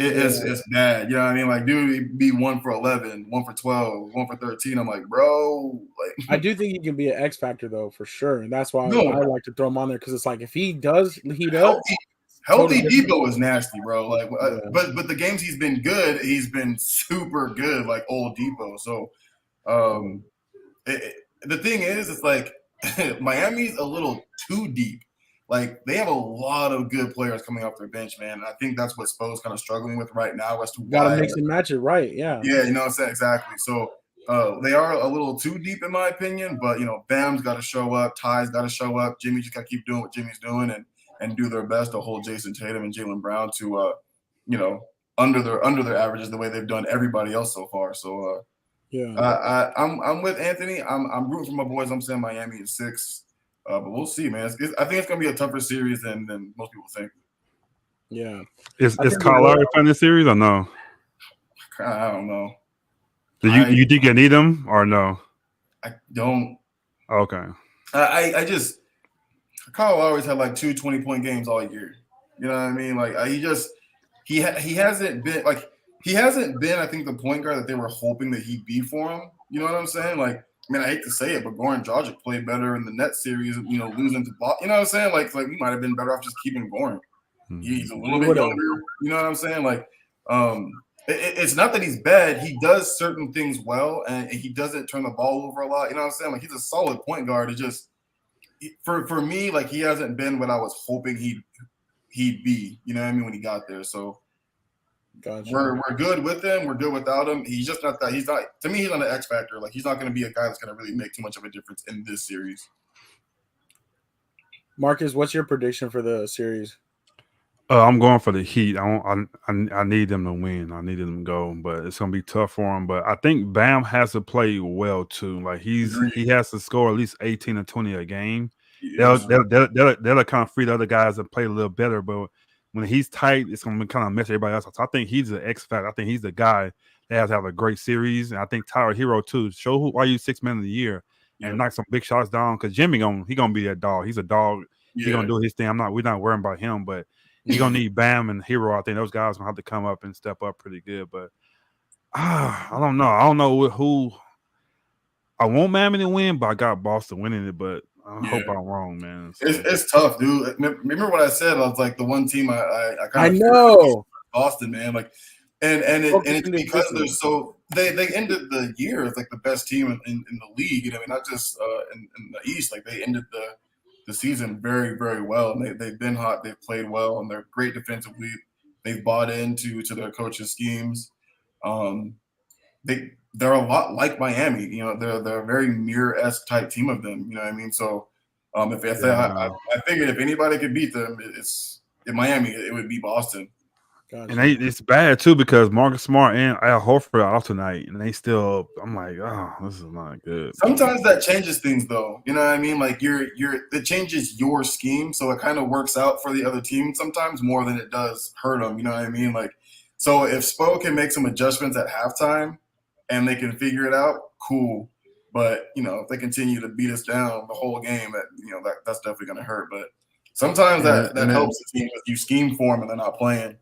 it's bad. You know what I mean? Like dude be 1 for 11, 1 for 12, 1 for 13. I'm like, bro. Like I do think he can be an X factor though, for sure. And that's why I like to throw him on there because it's like if he does heat up. Healthy Debo is nasty, bro. Like, but the games he's been good, he's been super good, like old Debo. So, the thing is, it's like Miami's a little too deep. Like they have a lot of good players coming off their bench, man. And I think that's what Spo's kind of struggling with right now as to why. Gotta mix and match it, right? Yeah. Yeah, you know what I'm saying? Exactly. So they are a little too deep in my opinion, but Bam's got to show up, Ty's got to show up, Jimmy just got to keep doing what Jimmy's doing and do their best to hold Jason Tatum and Jaylen Brown to under their averages the way they've done everybody else so far. So I'm with Anthony. I'm rooting for my boys. I'm saying Miami in 6. But we'll see, man. I think it's going to be a tougher series than most people think. Yeah. Is Kyle Lowry playing this series or no? I don't know. Do you think you need him or no? I don't. Okay. I just Kyle Lowry's had like 2 20-point games all year. You know what I mean? Like he hasn't been I think the point guard that they were hoping that he'd be for him. You know what I'm saying? Like I mean, I hate to say it, but Goran Dragic played better in the Nets series, losing to Boston. You know what I'm saying? Like we might have been better off just keeping Goran. He's a little bit younger. You know what I'm saying? Like, it's not that he's bad. He does certain things well, and he doesn't turn the ball over a lot. You know what I'm saying? Like, he's a solid point guard. It just, for me, like, he hasn't been what I was hoping he'd be. You know what I mean? When he got there, so. Gotcha. We're good with him. We're good without him. He's just not that. He's not. To me, he's not an X factor. Like he's not going to be a guy that's going to really make too much of a difference in this series. Marcus, what's your prediction for the series? I'm going for the Heat. I need them to win. I need them to go, but it's going to be tough for him. But I think Bam has to play well too. Like he has to score at least 18 or 20 a game. Yeah. They'll kind of free the other guys to play a little better, but. When he's tight, it's going to kind of mess everybody else up. So I think he's the X factor. I think he's the guy that has to have a great series. And I think Tyler Hero, too. Show why you 6 men of the year and knock some big shots down. Because Jimmy, he going to be that dog. He's a dog. Yeah. He's going to do his thing. We're not worrying about him. But he's going to need Bam and Hero. I think those guys going to have to come up and step up pretty good. But I don't know. I don't know who. I want Miami to win, but I got Boston winning it. But I hope I'm wrong, man. So. It's tough, dude. Remember what I said? I was like the one team I kind of know Boston, man. Like, and it's because they're so they ended the year as like the best team in the league. You know, not just in the East. Like they ended the season very, very well. And they've been hot. They've played well, and they're great defensively. They've bought into their coaches' schemes. They're a lot like Miami, they're a very mirror-esque type team of them, you know what I mean? So I figured if anybody could beat them, it's in Miami, it would be Boston. Gotcha. And it's bad too because Marcus Smart and Al Horford are out tonight, and they still. I'm like, oh, this is not good. Sometimes that changes things, though. You know what I mean? Like it changes your scheme, so it kind of works out for the other team sometimes more than it does hurt them. You know what I mean? Like, so if Spo can make some adjustments at halftime. And they can figure it out, cool. But, if they continue to beat us down the whole game, that's definitely going to hurt. But sometimes that helps the team if you scheme for them and they're not playing.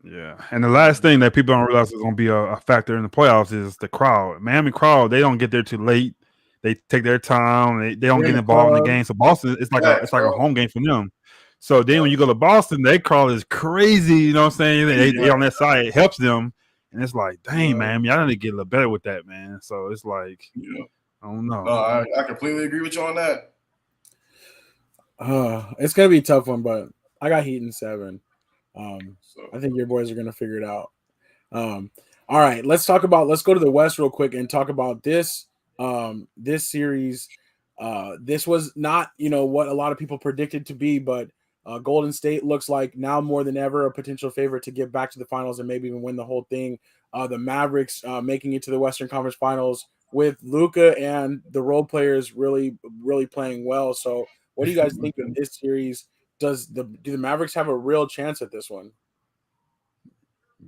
Yeah, and the last thing that people don't realize is going to be a factor in the playoffs is the crowd. Miami crowd, they don't get there too late. They take their time. They don't They're in get the involved in the club. game. So Boston, Facts, it's like a bro. home game for them. So then when you go to Boston, their crowd is crazy. You know what I'm saying? They on that side, it helps them, and it's like, dang, man, y'all need to get a little better with that, man. So it's like, I don't know. No, I completely agree with you on that. It's gonna be a tough one, but I got Heat in 7. I think your boys are gonna figure it out. All right, let's go to the West real quick and talk about this series. This was not, what a lot of people predicted to be, but Golden State looks like now more than ever a potential favorite to get back to the finals and maybe even win the whole thing. The Mavericks making it to the Western Conference Finals with Luka and the role players really, really playing well. So, what do you guys think of this series? Do the Mavericks have a real chance at this one?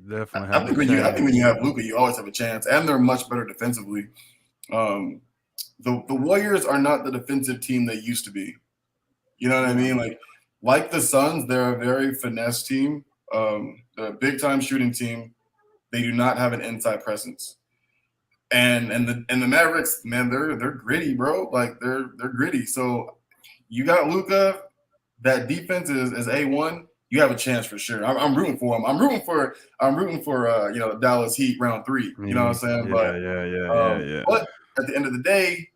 Definitely. I think when you have Luka, you always have a chance, and they're much better defensively. The Warriors are not the defensive team they used to be. You know what I mean? Like the Suns, they're a very finesse team. They're a big time shooting team. They do not have an inside presence. And the Mavericks, man, they're gritty, bro. Like they're gritty. So you got Luka. That defense is A1. You have a chance for sure. I'm rooting for him. I'm rooting for Dallas Heat round 3. You know what I'm saying? Yeah. But at the end of the day,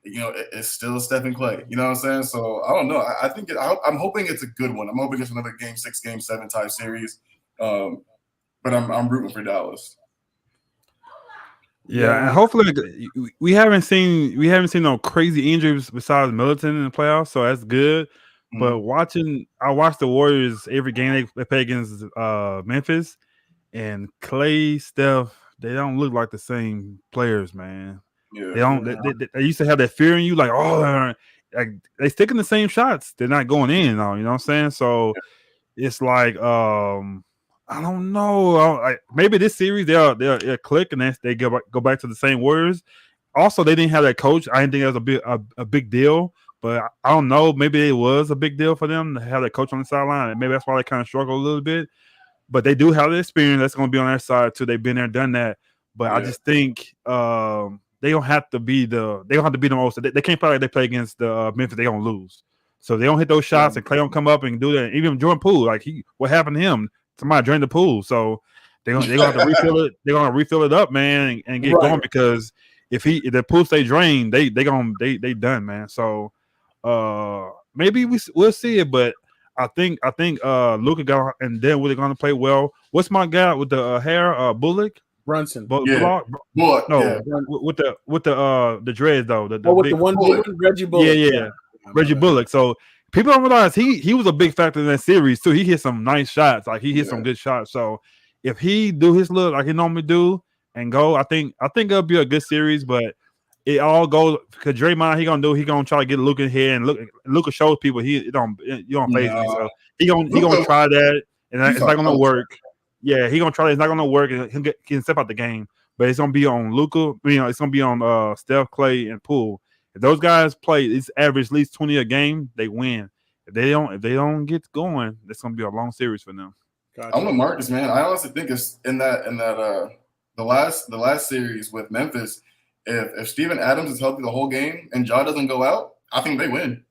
it's still Stephen Clay. You know what I'm saying? So I don't know. I'm hoping it's a good one. I'm hoping it's another Game 6, Game 7 type series. But I'm rooting for Dallas. Yeah, and hopefully we haven't seen no crazy injuries besides Middleton in the playoffs, so that's good. But I watch the Warriors every game they play against Memphis, and Clay, Steph, they don't look like the same players, man. Yeah. They don't. They used to have that fear in you, like, like they sticking the same shots. They're not going in, though. You know what I'm saying? So it's like, I don't know. Maybe this series they'll click and then they go back to the same Warriors. Also, they didn't have that coach. I didn't think that was a big deal. But I don't know. Maybe it was a big deal for them to have that coach on the sideline. And maybe that's why they kind of struggle a little bit. But they do have the experience that's going to be on their side too. They've been there, done that. But I just think they don't have to be the most. They can't play like they play against the Memphis. They're going to lose. So they don't hit those shots, and Clay don't come up and do that. Even Jordan Poole, what happened to him? Somebody drained the pool. So they're gonna have to refill it. They're gonna refill it up, man, and get going, because if the pool stay drained, they done, man. So maybe we'll see it, but I think Luka got, and then we're gonna play well. What's my guy with the hair? Bullock. Brunson. Bullock. With the dreads though. With the one Reggie Bullock. Yeah. Reggie Bullock. So people don't realize he was a big factor in that series too. He hit some nice shots. Like he hit some good shots. So if he do his look like he normally do and go, I think it'll be a good series. But it all goes because Draymond, he gonna try to get Luka in here, and Luka shows people you don't phase me. So he gonna try that, and it's not gonna work. Yeah, he gonna try that. It's not gonna work, and he can step out the game. But it's gonna be on Luka. It's gonna be on Steph, Clay, and Poole. If those guys play, it's average at least 20 a game, they win. If they don't get going, it's gonna be a long series for them. Gotcha. I'm with Marcus, man. I honestly think it's in that the last series with Memphis. If Steven Adams is healthy the whole game and Ja doesn't go out, I think they win.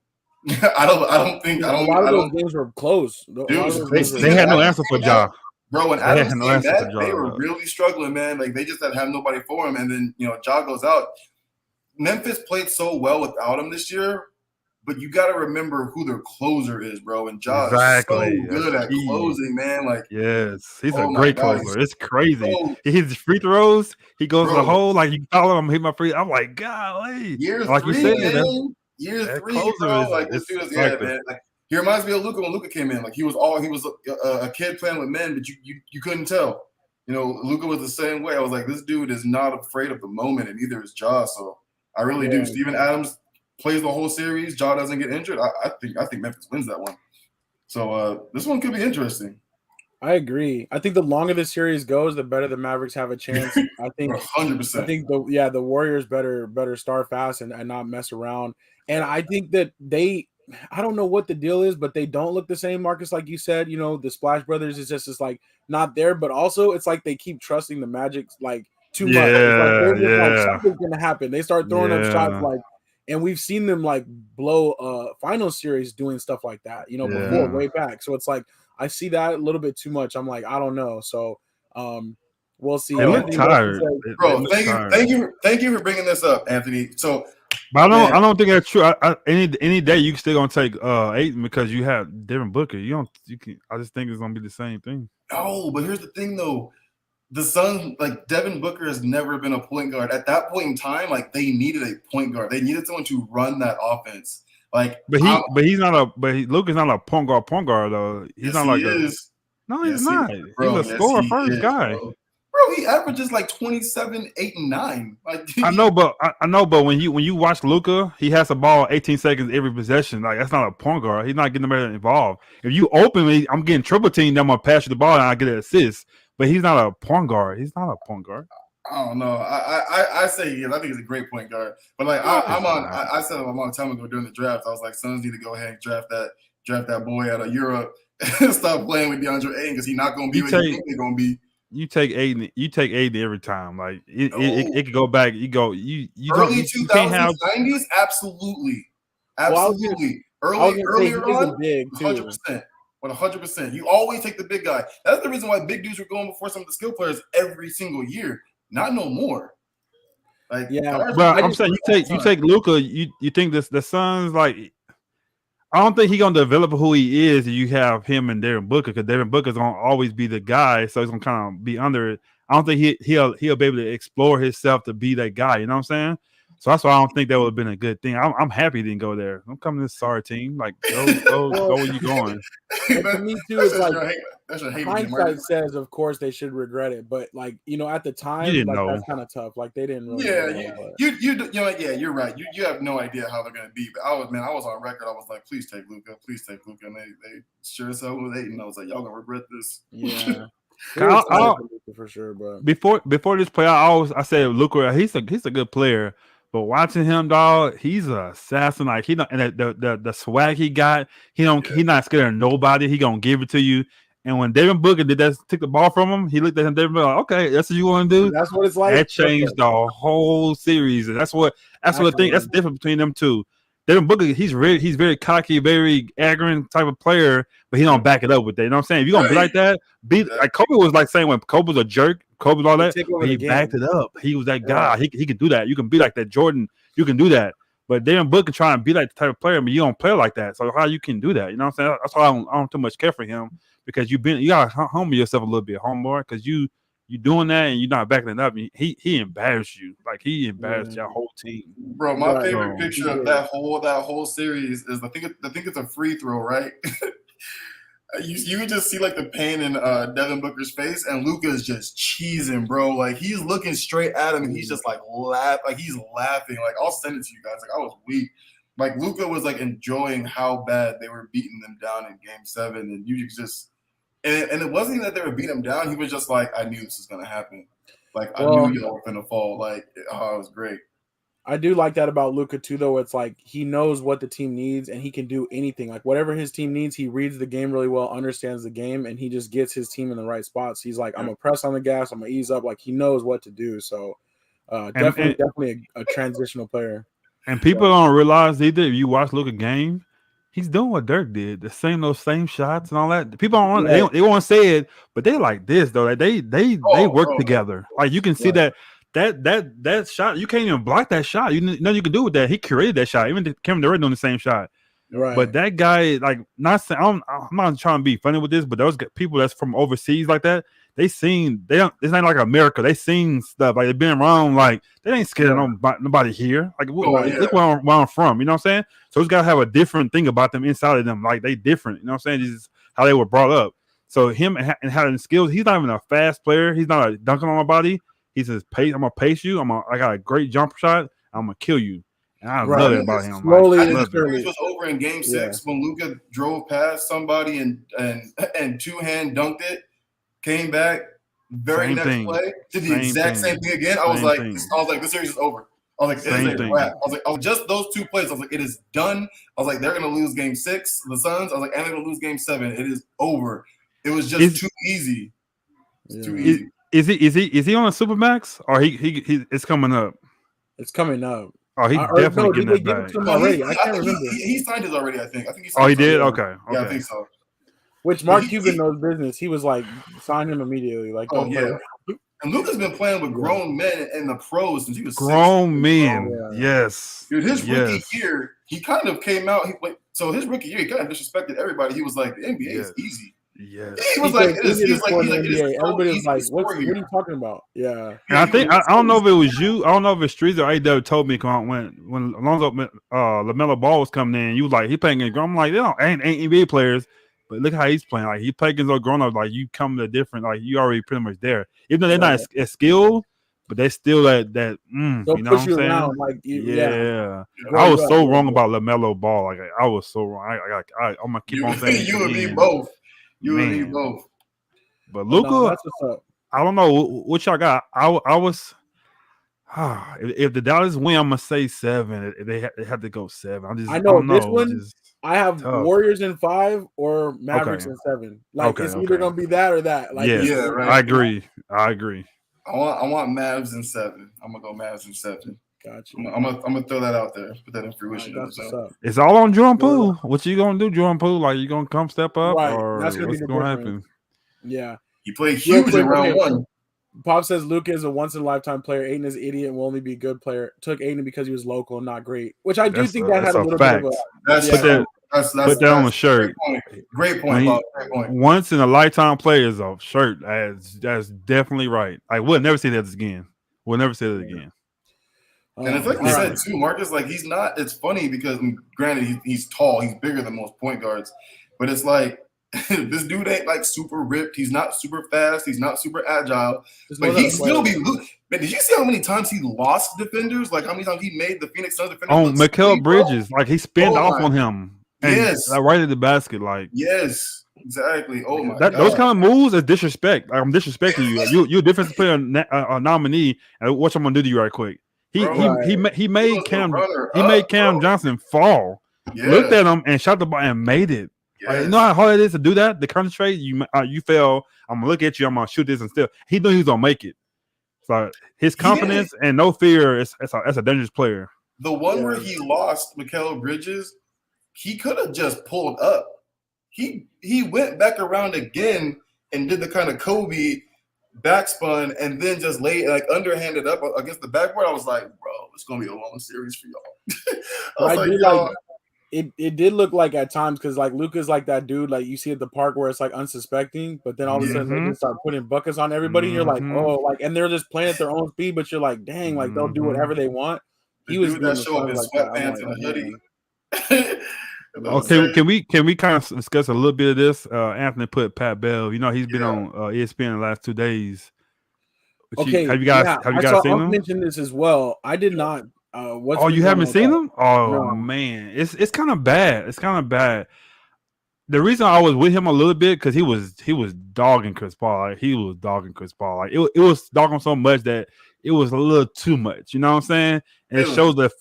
A lot of those games were close. They had no answer for Ja. Bro, when Adams came back, they were really struggling, man. Like they just didn't have nobody for him, and then Ja goes out. Memphis played so well without him this year, but you got to remember who their closer is, bro. And Ja is so good at closing, man. Like, yes, he's a great closer. It's crazy. He hits free throws. He goes to the hole. Like, you follow him, hit my free. I'm like, golly. Year like 3, you said, man. Year 3, bro. Like, this dude is, man. Like, he reminds me of Luka when Luka came in. Like, he was a kid playing with men, but you couldn't tell. Luka was the same way. I was like, this dude is not afraid of the moment, and neither is Ja. So I really do. Steven Adams plays the whole series. Ja doesn't get injured. I think Memphis wins that one. So this one could be interesting. I agree. I think the longer the series goes, the better the Mavericks have a chance. I think 100%. I think the Warriors better start fast and not mess around. And I think that I don't know what the deal is, but they don't look the same, Marcus, like you said. You know, the Splash Brothers is just like not there, but also it's like they keep trusting the Magic like too much. It's like Yeah, they're just like yeah, something's gonna happen. They start throwing up shots yeah, like, and we've seen them like blow final series doing stuff like that, you know, before yeah. way back. So it's like I see that a little bit too much. I'm like, I don't know. So we'll see. They look Anthony wants to tired. say, They Bro, look tired. thank you for bringing this up, Anthony. So, But man, I don't think that's true. Any day you still gonna take Aiton because you have Devin Booker. You can. I just think it's gonna be the same thing. no, but here's the thing though. The Suns, like Devin Booker has never been a point guard. At that point in time, like they needed a point guard. They needed someone to run that offense. Like, Luka's not a point guard though. He's yes, not he like is. no, Yes, he's not. bro, He's a yes, scorer he first is, guy. Bro, he averages like 27, 8, and 9. Like, I know, but when you watch Luka, he has the ball 18 seconds every possession. Like that's not a point guard. He's not getting nobody involved. If you open me, I'm getting triple teamed. I'm gonna pass you the ball and I get an assist. But he's not a point guard. He's not a point guard. I don't know. I say he is. I think he's a great point guard. But like I said a long time ago during the draft, I was like, Suns need to go ahead and draft that boy out of Europe and stop playing with DeAndre Ayton because he's not gonna be what you think he's gonna be. You take Aiden every time. Like it could go back. You early you can't have 90s, absolutely. Earlier on, big 100%. 100%. You always take the big guy. That's the reason why big dudes were going before some of the skill players every single year. Not no more. Like but I'm saying you take Luka. You think the Suns like. I don't think he's gonna develop who he is if you have him and Devin Booker because Devin Booker's gonna always be the guy, so he's gonna kind of be under it. I don't think he'll be able to explore himself to be that guy. You know what I'm saying? So that's why I don't think that would have been a good thing. I'm happy he didn't go there. Don't come to this sorry team. Like go where you going. And to me too, it's like that's your hindsight says, of course, they should regret it. But like at the time, You didn't like know. that's kind of tough. Like they didn't really. You're right. You have no idea how they're gonna be. But I was on record. I was like, please take Luka, and they sure as hell with 8, and I was like, y'all gonna regret this. Yeah. For sure, but before this play, I said Luka, he's a good player. But watching him, dog, he's an assassin. Like and the swag he got, he not scared of nobody. He gonna give it to you. And when Devin Booker took the ball from him, he looked at him. Devin Booker, like, okay, that's what you want to do. That's what it's like. That changed the what series, and that's what I think. That's the difference between them two. Devin Booker, he's very cocky, very arrogant type of player, but he don't back it up with that. You know what I'm saying? If you're gonna be like that, like Kobe was like saying when Kobe was a jerk, Kobe all that, but he backed it up. He was that guy. He could do that. You can be like that, Jordan. You can do that. But Devin Booker trying to be like the type of player, but you don't play like that. So how you can do that? You know what I'm saying? That's why I don't too much care for him because you gotta humble yourself a little bit, homeboy, because you doing that and you're not backing it up. He embarrassed you. Like he embarrassed your whole team. Bro, my favorite picture of that whole series is I think it's a free throw, right? You can just see like the pain in Devin Booker's face, and Luka is just cheesing, bro. Like he's looking straight at him, and he's just like he's laughing. Like I'll send it to you guys. Like I was weak. Like Luka was like enjoying how bad they were beating them down in Game 7, and you just. And it wasn't even that they were beating him down. He was just like, I knew this was going to happen. Like, I knew y'all were going to fall. Like, it was great. I do like that about Luka, too, though. It's like he knows what the team needs, and he can do anything. Like, whatever his team needs, he reads the game really well, understands the game, and he just gets his team in the right spots. He's like, I'm going to press on the gas. I'm going to ease up. Like, he knows what to do. So, definitely a transitional player. And people don't realize either if you watch Luka game, he's doing what Dirk did, those same shots and all that. People don't want they won't say it, but they like this though. Like they work together. Like you can see that shot. You can't even block that shot. You know you can do with that. He created that shot. Even Kevin Durant doing the same shot. Right. But that guy, like, not saying I'm not trying to be funny with this, but those people that's from overseas like that, it's not like America. They seen stuff like they've been around. Like they ain't scared of nobody here. Like look where I'm from. You know what I'm saying? So it's got to have a different thing about them inside of them. Like they different. You know what I'm saying? This is how they were brought up. So him and having skills, he's not even a fast player. He's not a dunking on my body. He says, "Pace. I'm gonna pace you. I got a great jump shot. I'm gonna kill you." And I love it about him. I think the series was over in Game 6 when Luka drove past somebody and two-hand dunked it. Came back, play, did the exact same thing again. I was like, this series is over. I was like, Same it is a thing. wrap. I was like, just those 2 plays. I was like, it is done. I was like, they're gonna lose game 6, the Suns. I was like, and they're gonna lose game 7. It is over. It was just too easy. It's too easy. Is he on a Supermax or he it's coming up? It's coming up. Oh, he definitely getting that back. Already. I can't remember. He signed his already. I think he Oh, he did. already. Okay. Yeah, I think so. Which Mark Cuban knows business. He was like, sign him immediately. Like, don't play. And Luka's been playing with grown men in the pros since he was grown 16. Men. Oh, yeah. Yes. Dude, his rookie year, he kind of came out. So his rookie year, he kind of disrespected everybody. He was like, the NBA is easy. Yes. He was like, everybody was like, what are you talking about? Yeah. And I think I don't know if it was you. I don't know if it's Streets or AW told me when Alonzo LaMelo Ball was coming in. You was like, he playing against grown. I'm like, they don't ain't NBA players. But look how he's playing. Like he playing against those grown ups. Like you come to different. Like you already pretty much there. Even though they're not as skilled, but they still that. You know what I'm saying? Around, like, yeah. I was so wrong about LaMelo Ball. Like I was so wrong. I'm gonna keep on saying you and me both. You and me both. But Luka, I don't know what y'all got. I was. If the Dallas win, I'm gonna say 7. If they have to go 7. I don't know. This one. I have Warriors in 5 or Mavericks in 7. Like it's either gonna be that or that. Like right. I agree. I want Mavs in 7. I'm gonna go Mavs in 7. Gotcha. I'm gonna throw that out there. Put that in fruition. It's all on Jordan Poole. What you gonna do, Jordan Poole? Like you gonna come step up, or that's what's gonna happen? Yeah. He played huge in round 1. Pop says Luka is a once-in-a-lifetime player. Aiden is an idiot and will only be a good player. Took Aiden because he was local and not great, which I do think that had a little fact. bit of a put that on the shirt. Great point. Once in a lifetime player is a shirt. That's definitely right. I will never say that again. We'll never say that again. And it's like you said too, Marcus. Like he's not. It's funny because granted he's tall. He's bigger than most point guards, but it's like. This dude ain't like super ripped. He's not super fast. He's not super agile. But he still be. Man, did you see how many times he lost defenders? Like how many times he made the Phoenix Suns defender? Oh, Mikal Bridges, like he spent off on him. Yes, right at the basket. Like yes, exactly. Oh my God. Those kind of moves is disrespect. Like, I'm disrespecting you. You're a defensive player nominee. And what I'm gonna do to you right quick? He made Cam Johnson fall. Yeah. Looked at him and shot the ball and made it. Yes. Like, you know how hard it is to do that? To concentrate, you fail. I'm gonna look at you. I'm gonna shoot this and still. He knew he was gonna make it. So his confidence and no fear that's a dangerous player. The one where he lost Mikal Bridges, he could have just pulled up. He went back around again and did the kind of Kobe backspun and then just laid like underhanded up against the backboard. I was like, bro, it's gonna be a long series for y'all. It did look like at times because like Luka's like that dude like you see at the park where it's like unsuspecting, but then all of a sudden they just start putting buckets on everybody. You're like, oh, like, and they're just playing at their own speed, but you're like, dang, like they'll do whatever they want. He was that show up in sweatpants and a Okay, hoodie. can we kind of discuss a little bit of this? Anthony put Pat Bell. You know he's been on ESPN the last 2 days. Have you guys seen him? I mentioned this as well. I did not. You haven't seen him? Oh no. Man, it's kind of bad. It's kind of bad. The reason I was with him a little bit because he was dogging Chris Paul. Like, he was dogging Chris Paul. Like it was dogging so much that it was a little too much. You know what I'm saying? And it shows that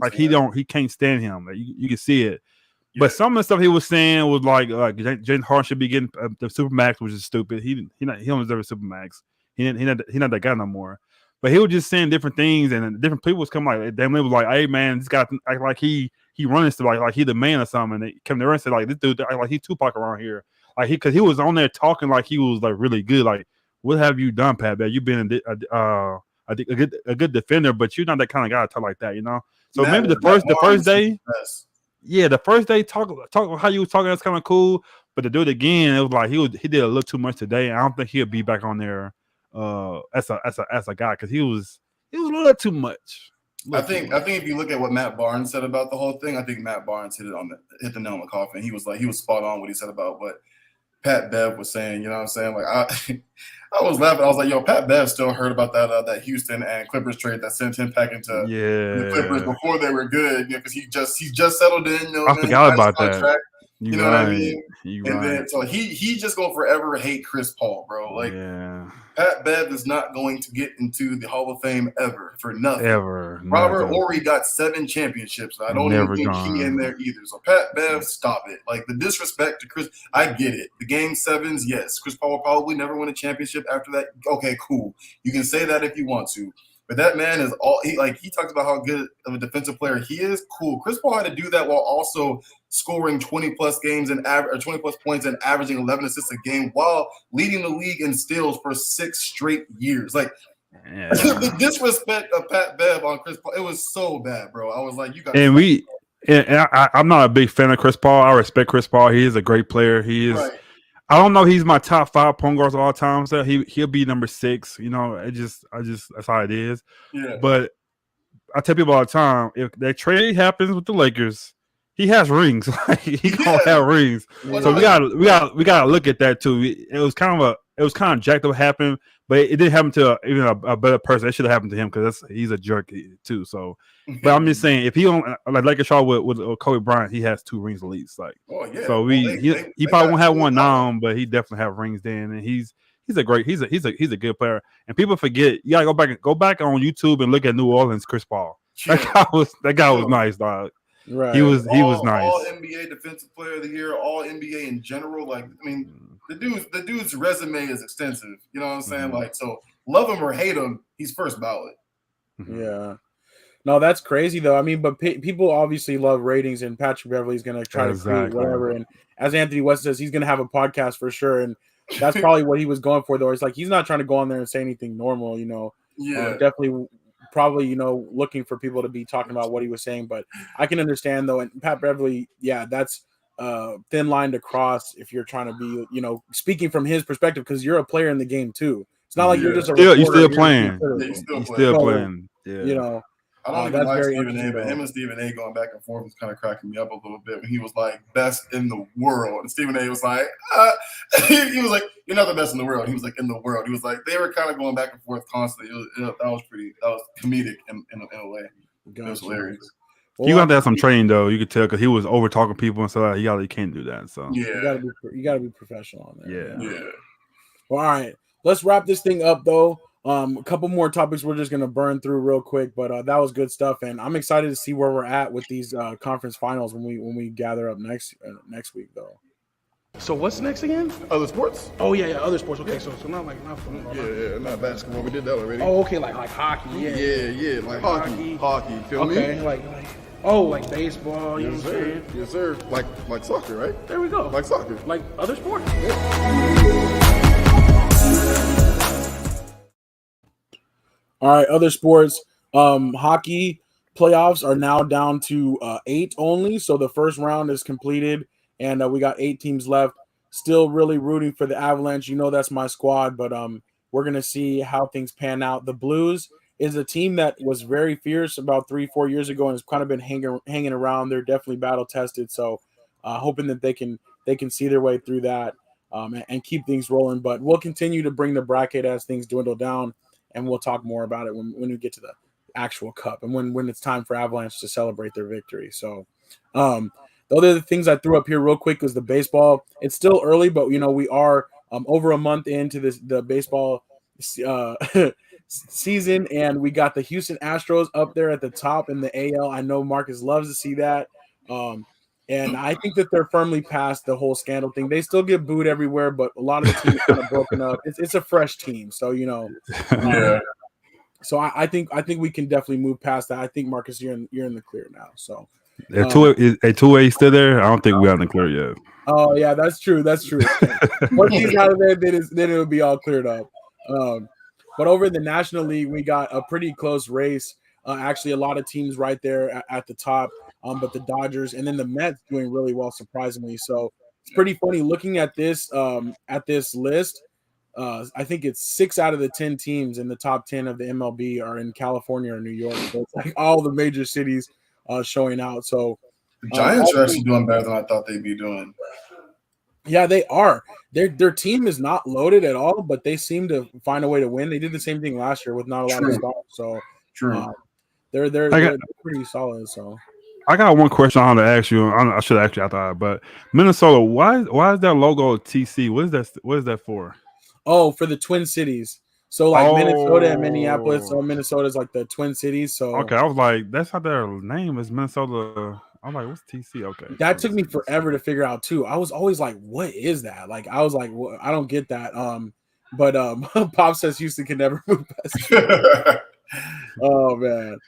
like he can't stand him. Like, you can see it. Yeah. But some of the stuff he was saying was like James Harden should be getting the Supermax, which is stupid. He don't deserve a Supermax. He not that guy no more. But he was just saying different things, and different people was coming like, damn, they was like, hey man, this guy act like he running stuff like he the man or something. And they came there and said like, this dude act like he Tupac around here, like because he was on there talking like he was like really good. Like, what have you done, Pat? You've been a good defender, but you're not that kind of guy to talk like that, you know. So maybe the first day, the first day talk how you was talking. That's kind of cool, but to do it again, it was like he did a little too much today. I don't think he'll be back on there. As a guy, because he was a little too much. I think if you look at what Matt Barnes said about the whole thing, I think Matt Barnes hit the nail on the coffin. He was spot on what he said about what Pat Bev was saying. You know what I'm saying? Like I was laughing. I was like, yo, Pat Bev still heard about that Houston and Clippers trade that sent him back into the Clippers before they were good. Because he just settled in. You know, I forgot about that. You know what I mean? You And right. then so he just gonna forever hate Chris Paul, bro. Like Pat Bev is not going to get into the Hall of Fame ever for nothing. Ever. Robert Nothing. Horry got 7 championships. I don't Never even think he in there either. So Pat Bev, stop it. Like the disrespect to Chris, I get it. The game 7s, yes. Chris Paul will probably never win a championship after that. Okay, cool. You can say that if you want to. But that man is he talks about how good of a defensive player he is. Cool. Chris Paul had to do that while also scoring 20+ games and 20+ points and averaging 11 assists a game while leading the league in steals for 6 straight years. Like the disrespect of Pat Bev on Chris Paul, it was so bad, bro. I was like, you guys. And I'm not a big fan of Chris Paul. I respect Chris Paul. He is a great player. He is. Right. I don't know. He's my top 5 point guards of all time. So he'll be number 6. You know, I just that's how it is. Yeah. But I tell people all the time, if that trade happens with the Lakers, he has rings. He gonna have rings. Yeah. So we gotta look at that too. It was kind of jacked up happened, but it didn't happen to even a better person. It should have happened to him because he's a jerk too. So, but I'm just saying, if he don't like a shot with Kobe Bryant, he has 2 rings at least. Like, so he probably won't have one now, but he definitely have rings then, and he's a good player. And people forget, you gotta go back on YouTube and look at New Orleans Chris Paul. Yeah. That guy was nice, dog. Right. He was nice. All NBA Defensive Player of the Year, all NBA in general. Like, I mean, the dude's resume is extensive. You know what I'm saying? Like, so love him or hate him, he's first ballot. Yeah. No, that's crazy though. I mean, but people obviously love ratings, and Patrick Beverley's going to try to create whatever. And as Anthony West says, he's going to have a podcast for sure. And that's probably what he was going for, though. It's like he's not trying to go on there and say anything normal, you know. Yeah. Definitely. Probably, you know, looking for people to be talking about what he was saying, but I can understand though. And Pat Beverley, yeah, that's thin line to cross if you're trying to be, you know, speaking from his perspective, because you're a player in the game too. It's not like you're just you're still playing. You're still playing. Yeah. You know, I don't even like Stephen A, but him and Stephen A going back and forth was kind of cracking me up a little bit when he was like best in the world, and Stephen A was like, he was like, you're not the best in the world. He was like, in the world. He was like, they were kind of going back and forth constantly. That was comedic in a way. Gotcha. It was hilarious. Well, you got to have some training though. You could tell because he was over talking people and stuff. You can't do that. So yeah, you gotta be professional on that. Yeah. Well, all right, let's wrap this thing up though. A couple more topics we're just gonna burn through real quick, but that was good stuff, and I'm excited to see where we're at with these conference finals when we gather up next week though. So what's next again? Other sports? Oh yeah, other sports. Okay, so not football. Yeah, not basketball. We did that already. Oh, okay, like hockey. Yeah, like hockey. Feel me? Okay, like baseball. You know what I'm saying? Yes, sir. Like soccer, right? There we go. Like soccer. Like other sports. All right, other sports. Hockey playoffs are now down to 8 only, so the first round is completed, and we got 8 teams left. Still really rooting for the Avalanche. You know that's my squad, but we're gonna see how things pan out. The Blues is a team that was very fierce about 3-4 years ago and has kind of been hanging around. They're definitely battle tested, so hoping that they can see their way through that and keep things rolling. But we'll continue to bring the bracket as things dwindle down, and we'll talk more about it when we get to the actual cup and when it's time for Avalanche to celebrate their victory. So the other things I threw up here real quick was the baseball. It's still early, but you know we are over a month into the baseball season, and we got the Houston Astros up there at the top in the AL. I know Marcus loves to see that, and I think that they're firmly past the whole scandal thing. They still get booed everywhere, but a lot of the teams kind of broken up. It's a fresh team, so you know. Yeah. So I think we can definitely move past that. I think Marcus, you're in the clear now. So. Is two-way still there? I don't think we're on the clear yet. Oh yeah, that's true. Once he's out of there, then it'll be all cleared up. But over in the National League, we got a pretty close race. Actually, a lot of teams right there at the top. But the Dodgers and then the Mets doing really well, surprisingly. So it's pretty funny looking at this list. I think it's 6 out of the 10 teams in the top 10 of the MLB are in California or New York. So it's like all the major cities showing out. So the Giants are actually doing better than I thought they'd be doing. Yeah, they are. Their team is not loaded at all, but they seem to find a way to win. They did the same thing last year with not a lot of stars. So True. They're pretty solid. So I got one question I want to ask you. I should actually after that, but Minnesota, why is that logo TC? What is that? What is that for? Oh, for the Twin Cities. So like Minnesota and Minneapolis. So Oh, Minnesota is like the Twin Cities. So okay. I was like, that's not their name. Is Minnesota? I'm like, what's TC? Okay, that Twin took me Cities. forever to figure out too. I was always like, what is that? Like I was like, I don't get that. But Pop says Houston can never move past. Oh man.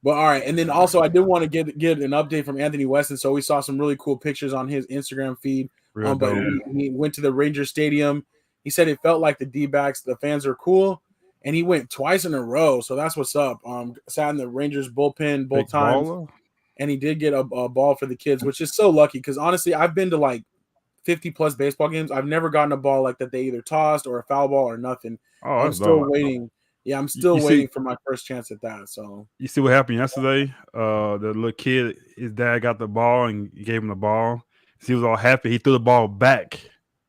But all right, and then also I did want to get an update from Anthony Weston. So we saw some really cool pictures on his Instagram feed. Real But dope. he went to the Ranger Stadium. He said it felt like the D-backs, the fans are cool, and he went twice in a row. So that's what's up. Sat in the Rangers bullpen both Big times, baller. and he did get a ball for the kids, which is so lucky because honestly, I've been to like 50 plus baseball games. I've never gotten a ball like that they either tossed or a foul ball or nothing. Oh, I'm that's still dope. waiting. Yeah, I'm still You waiting see, for my first chance at that. So you see what happened yesterday? The little kid, his dad got the ball and he gave him the ball. So he was all happy. He threw the ball back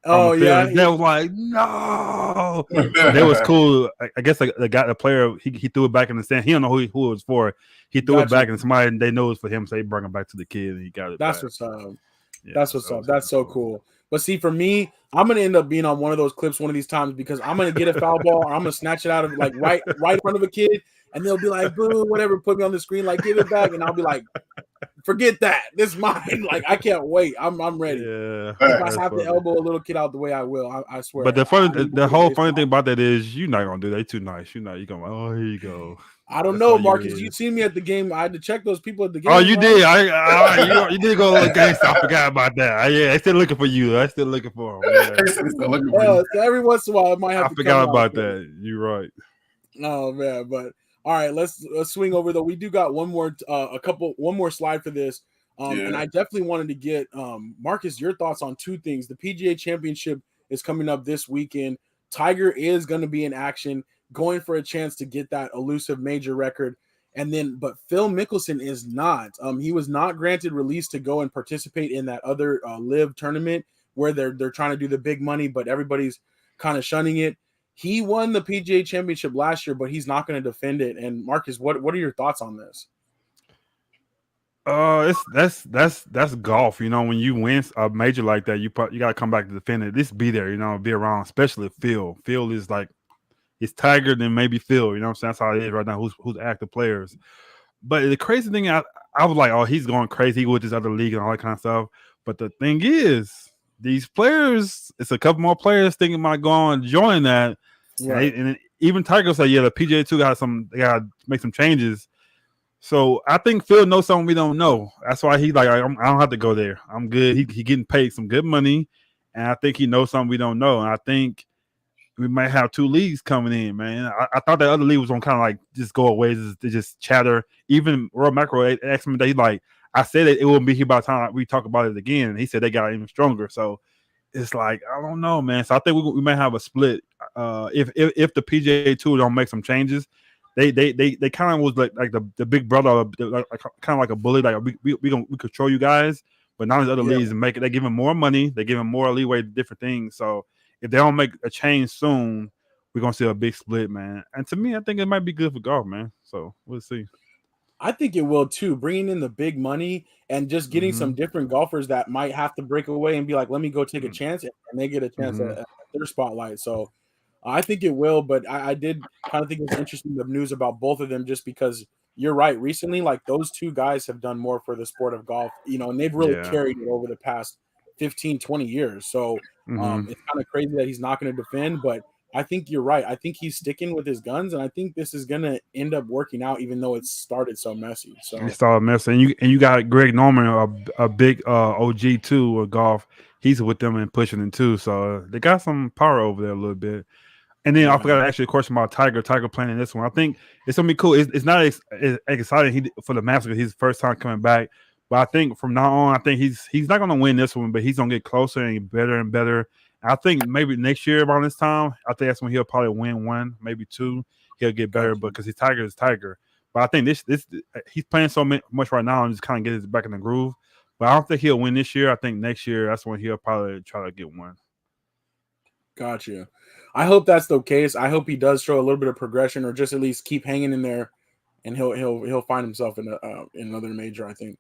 on the oh field. yeah, His dad was like, "No!" But that was cool. I guess the player, he threw it back in the stand. He don't know who it was for. He threw it got back, you. and somebody they know it's for him. So they brought him back to the kid, and he got it That's back. what's up. Yeah, That's what's that up. was That's so cool. But see, for me, I'm gonna end up being on one of those clips one of these times because I'm gonna get a foul ball or I'm gonna snatch it out of like right in front of a kid, and they'll be like, "Boo!" Whatever, put me on the screen, like, give it back, and I'll be like, "Forget that. This is mine." Like, I can't wait. I'm ready. Yeah, If I that's have to funny. elbow a little kid out the way, I will. I But swear. the whole funny thing about that is you're not gonna do that. You're too nice. You're not. You gonna oh here you go. I don't That's how know, you Marcus. You is. seen me at the game. I had to check those people at the Oh, game. you did. You did go a little gangster. I forgot about that. Yeah, I still looking for you. I still looking for him. Yeah, He said he's still looking for you. So every once in a while, I might have I to forgot come out. about that. You're right. Oh man, but all right, let's swing over though. We do got one more slide for this. And Yeah. I definitely wanted to get Marcus your thoughts on two things. The PGA Championship is coming up this weekend. Tiger is going to be in action, going for a chance to get that elusive major record. And then, but Phil Mickelson is not. He was not granted release to go and participate in that other live tournament where they're trying to do the big money, but everybody's kind of shunning it. He won the PGA Championship last year, but he's not going to defend it. And Marcus, what are your thoughts on this? It's that's golf. You know, when you win a major like that, you got to come back to defend it. At least be there. You know, be around. Especially Phil. Phil is like it's Tiger than maybe Phil. You know what I'm saying? That's how it is right now. Who's active players. But the crazy thing, I was like, oh, he's going crazy with this other league and all that kind of stuff. But the thing is, these players, it's a couple more players thinking about going and join that. Right. And even Tiger said, yeah, the PGA too they got to make some changes. So I think Phil knows something we don't know. That's why he's like, I don't have to go there. I'm good. He getting paid some good money, and I think he knows something we don't know. And I think we might have two leagues coming in, man. I thought that other league was gonna kind of like just go away, just chatter. Even Roy Macro asked me that he's like, I said it wouldn't be here by the time we talk about it again. And he said they got even stronger. So it's like I don't know, man. So I think we might have a split. If the PGA Tour don't make some changes, they kind of was like the big brother, kind of like a bully. Like we control you guys, but now these other leagues make it. They give them more money. They give them more leeway to different things. So if they don't make a change soon, we're gonna see a big split, man. And to me, I think it might be good for golf, man. So we'll see. I think it will too. Bringing in the big money and just getting some different golfers that might have to break away and be like, "Let me go take a chance," and they get a chance at their spotlight. So I think it will. But I did kind of think it was interesting the news about both of them, just because you're right. Recently, like those two guys have done more for the sport of golf, and they've really carried it over the past 15, 20 years. So it's kind of crazy that he's not going to defend, but I think you're right. I think he's sticking with his guns, and I think this is going to end up working out, even though it started so messy. So it started messy, and you got Greg Norman, a big OG too with golf. He's with them and pushing them too. So they got some power over there a little bit. And then I forgot to ask you a question about Tiger playing in this one. I think it's gonna be cool. It's not as exciting for the Masters. His first time coming back, but I think from now on, I think he's not gonna win this one, but he's gonna get closer and better and better. And I think maybe next year around this time, I think that's when he'll probably win one, maybe two. He'll get better, but because his Tiger is Tiger. But I think this he's playing so much right now and just kind of get his back in the groove. But I don't think he'll win this year. I think next year that's when he'll probably try to get one. Gotcha. I hope that's the case. I hope he does show a little bit of progression or just at least keep hanging in there and he'll find himself in another major, I think.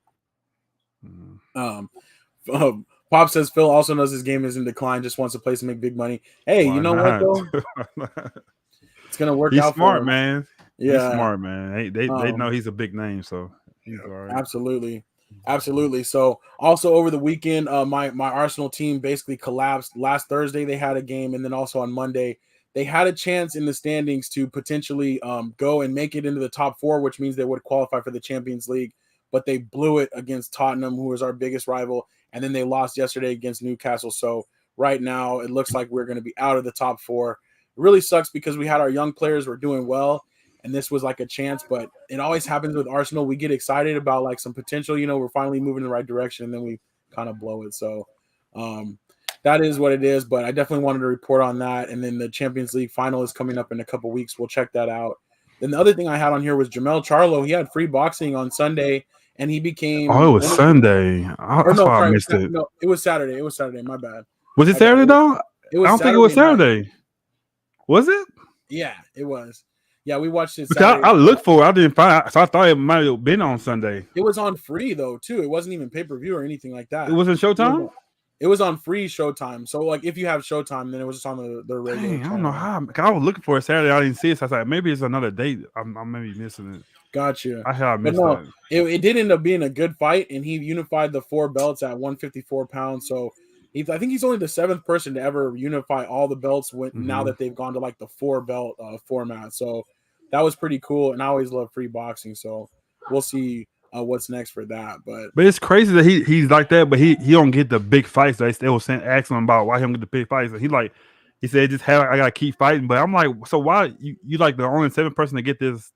Pop says Phil also knows his game is in decline, just wants a place to make big money. Hey, you know what though? It's gonna work He's out smart, for him. man. Yeah, he's smart, man. They know he's a big name, so he's all right. Absolutely. So also over the weekend, my Arsenal team basically collapsed. Last Thursday they had a game, and then also on Monday they had a chance in the standings to potentially go and make it into the top 4, which means they would qualify for the Champions League. But they blew it against Tottenham, who is our biggest rival, and then they lost yesterday against Newcastle. So right now it looks like we're going to be out of the top 4. It really sucks because we had our young players were doing well, and this was like a chance. But it always happens with Arsenal. We get excited about like some potential, we're finally moving in the right direction, and then we kind of blow it. So that is what it is. But I definitely wanted to report on that. And then the Champions League final is coming up in a couple weeks. We'll check that out. Then the other thing I had on here was Jamel Charlo. He had free boxing on Sunday. And he became. Oh, it was Sunday. That's why I missed it. No, it was Saturday. It was Saturday. My bad. Was it Saturday though? It was. I don't think it was Saturday. Was it? Yeah, it was. Yeah, we watched it Saturday. I looked for it. I didn't find it, so I thought it might have been on Sunday. It was on free though too. It wasn't even pay-per-view or anything like that. It wasn't Showtime? It was on free Showtime. So like if you have Showtime, then it was just on the regular. Dang, I don't know how. I was looking for it Saturday. I didn't see it. So I was like, maybe it's another date. I'm maybe missing it. Gotcha. I missed that. It did end up being a good fight, and he unified the 4 belts at 154 pounds. So I think he's only the 7th person to ever unify all the belts now that they've gone to like the 4 belt format. So that was pretty cool, and I always love free boxing. So we'll see what's next for that. But it's crazy that he's like that, but he don't get the big fights. They was asking him about why he don't get the big fights, and he said I gotta keep fighting. But I'm like, so why you like the only 7th person to get these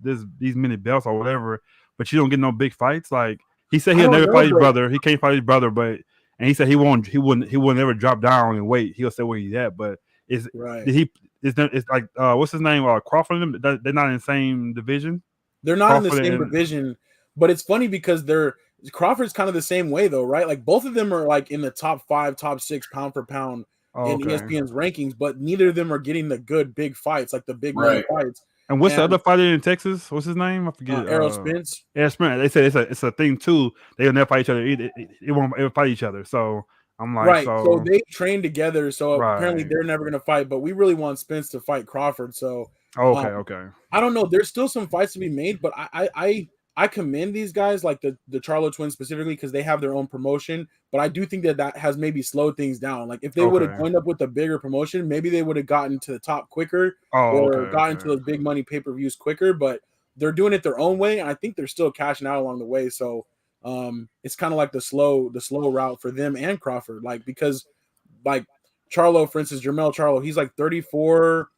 many belts or whatever, but you don't get no big fights? Like he said he'll never fight his brother. He can't fight his brother, and he said he wouldn't ever drop down and wait. He'll stay where he's at. But it's like what's his name? Crawford and them, they're not in the same division. They're not in the same division, but it's funny because Crawford's kind of the same way though, right? Like both of them are like in the top 5, top 6 pound for pound in ESPN's rankings, but neither of them are getting the good big fights, like the big money fights. And what's the other fighter in Texas? What's his name? I forget. Errol Spence. Errol Spence. They said it's a thing too. They'll never fight each other. They won't ever fight each other. So I'm like, so they train together. So apparently they're never going to fight. But we really want Spence to fight Crawford. So okay. I don't know. There's still some fights to be made, but I commend these guys, like the Charlo twins specifically, because they have their own promotion. But I do think that has maybe slowed things down. Like if they would have joined up with a bigger promotion, maybe they would have gotten to the top quicker gotten to those big money pay-per-views quicker. But they're doing it their own way, and I think they're still cashing out along the way. So it's kind of like the slow route for them and Crawford. Like because like Charlo, for instance, Jamel Charlo, he's like 34,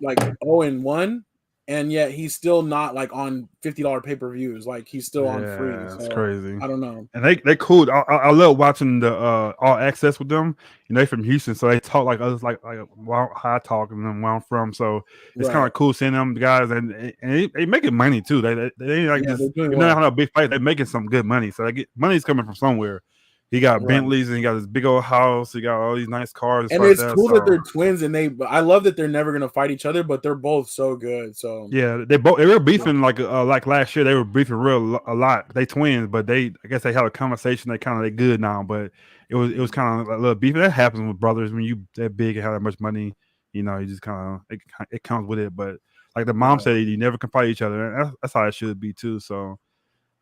like 0-1. And yet he's still not like on $50 pay-per-views. Like he's still on free. That's crazy. I don't know. And they cool. I love watching the All Access with them. They from Houston, so they talk like us, like how I talk and them where I'm from. So it's kind of cool seeing them guys, and they making money too. They like just not having a big fight. They're making some good money. So money's coming from somewhere. He got Bentleys and he got this big old house. He got all these nice cars. And it's cool that they're twins, and I love that they're never gonna fight each other, but they're both so good. So yeah, they were beefing like last year. They were beefing a lot. They twins, but I guess they had a conversation. They good now, but it was kind of like a little beef. That happens with brothers when you that big and have that much money. You just kind of it comes with it. But like the mom said, you never can fight each other. And that's how it should be too. So.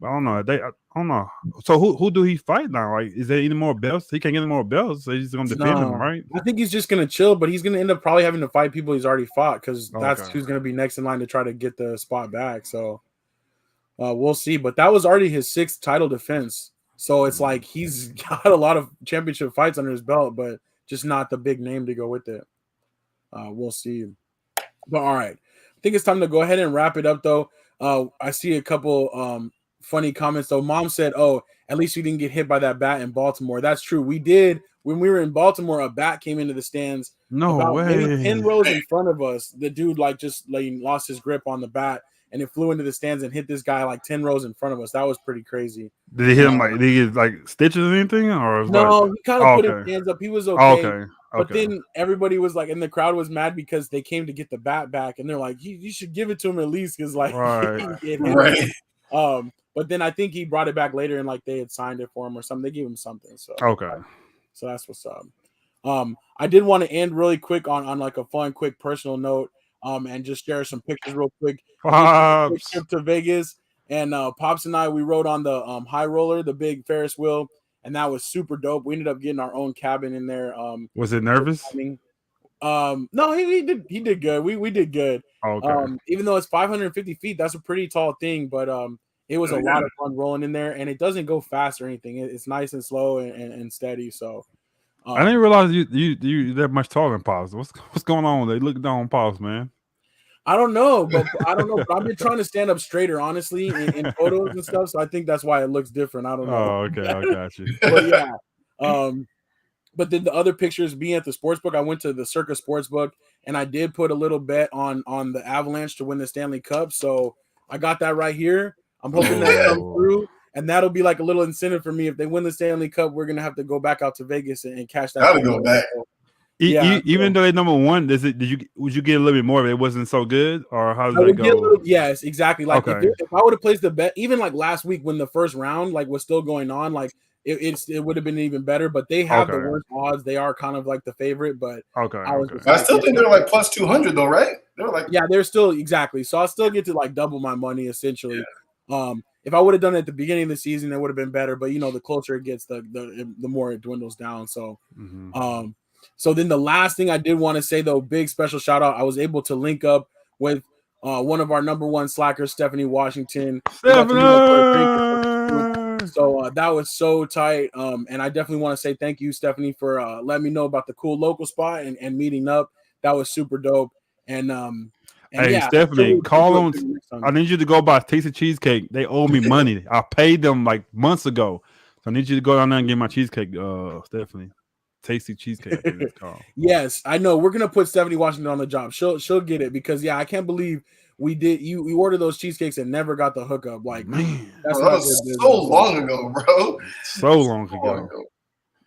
I don't know. I don't know. So who do he fight now? Like, is there any more belts? He can't get any more belts, so he's just gonna defend him, right? I think he's just gonna chill, but he's gonna end up probably having to fight people he's already fought because that's who's gonna be next in line to try to get the spot back. So we'll see. But that was already his 6th title defense. So it's like he's got a lot of championship fights under his belt, but just not the big name to go with it. We'll see. But all right. I think it's time to go ahead and wrap it up though. I see a couple funny comments though. Mom said, "Oh, at least you didn't get hit by that bat in Baltimore." That's true. We did when we were in Baltimore. A bat came into the stands. No way. Maybe 10 rows in front of us. The dude just lost his grip on the bat, and it flew into the stands and hit this guy like 10 rows in front of us. That was pretty crazy. Did he hit him did he get like stitches or anything? Or no, he kind of put his hands up. He was okay. But then everybody was like, and the crowd was mad because they came to get the bat back, and they're like, you should give it to him at least, because like, Right. But then I think he brought it back later, and like they had signed it for him or something. They gave him something. So so that's what's up. I did want to end really quick on like a fun, quick personal note. And just share some pictures real quick. Pops. Trip to Vegas, and Pops and I, we rode on the high roller, the big Ferris wheel, and that was super dope. We ended up getting our own cabin in there. Was it nervous? No, he did good. We did good. Okay. Even though it's 550 feet, that's a pretty tall thing, but it was a lot of fun rolling in there, and it doesn't go fast or anything. It's nice and slow and steady. So I didn't realize you that much taller than Pops. What's going on? They look down on Pops, man. I don't know, but I've been trying to stand up straighter, honestly, in photos and stuff. So I think that's why it looks different. I don't know. Oh, okay, I got you. But yeah, but then the other pictures, being at the sportsbook, I went to the Circa Sportsbook, and I did put a little bet on the Avalanche to win the Stanley Cup. So I got that right here. I'm hoping that comes through, and that'll be like a little incentive for me. If they win the Stanley Cup, we're gonna have to go back out to Vegas and cash that. Gotta go back. Even though they number one, would you get a little bit more if it wasn't so good, or how does that go? Yes, exactly. Like if I would have placed the bet, even like last week when the first round like was still going on, like it would have been even better. But they have the worst odds. They are kind of like the favorite, but I still think they're like plus 200 though, right? They're like they're still exactly. So I'll still get to like double my money essentially. Yeah. If I would have done it at the beginning of the season, it would have been better. But the closer it gets, the more it dwindles down. So, So then the last thing I did want to say, though, big special shout out. I was able to link up with one of our number one slackers, Stephanie Washington. So that was so tight. And I definitely want to say thank you, Stephanie, for letting me know about the cool local spot and meeting up. That was super dope. And hey, Stephanie, call them. I need you to go buy Tasty Cheesecake. They owe me money. I paid them like months ago. So I need you to go down there and get my cheesecake, Stephanie. Tasty Cheesecake, I think it's called. Yes, I know. We're gonna put Stephanie Washington on the job. She'll get it because I can't believe we ordered those cheesecakes and never got the hookup. Like, man, that was so long ago, bro. So long ago.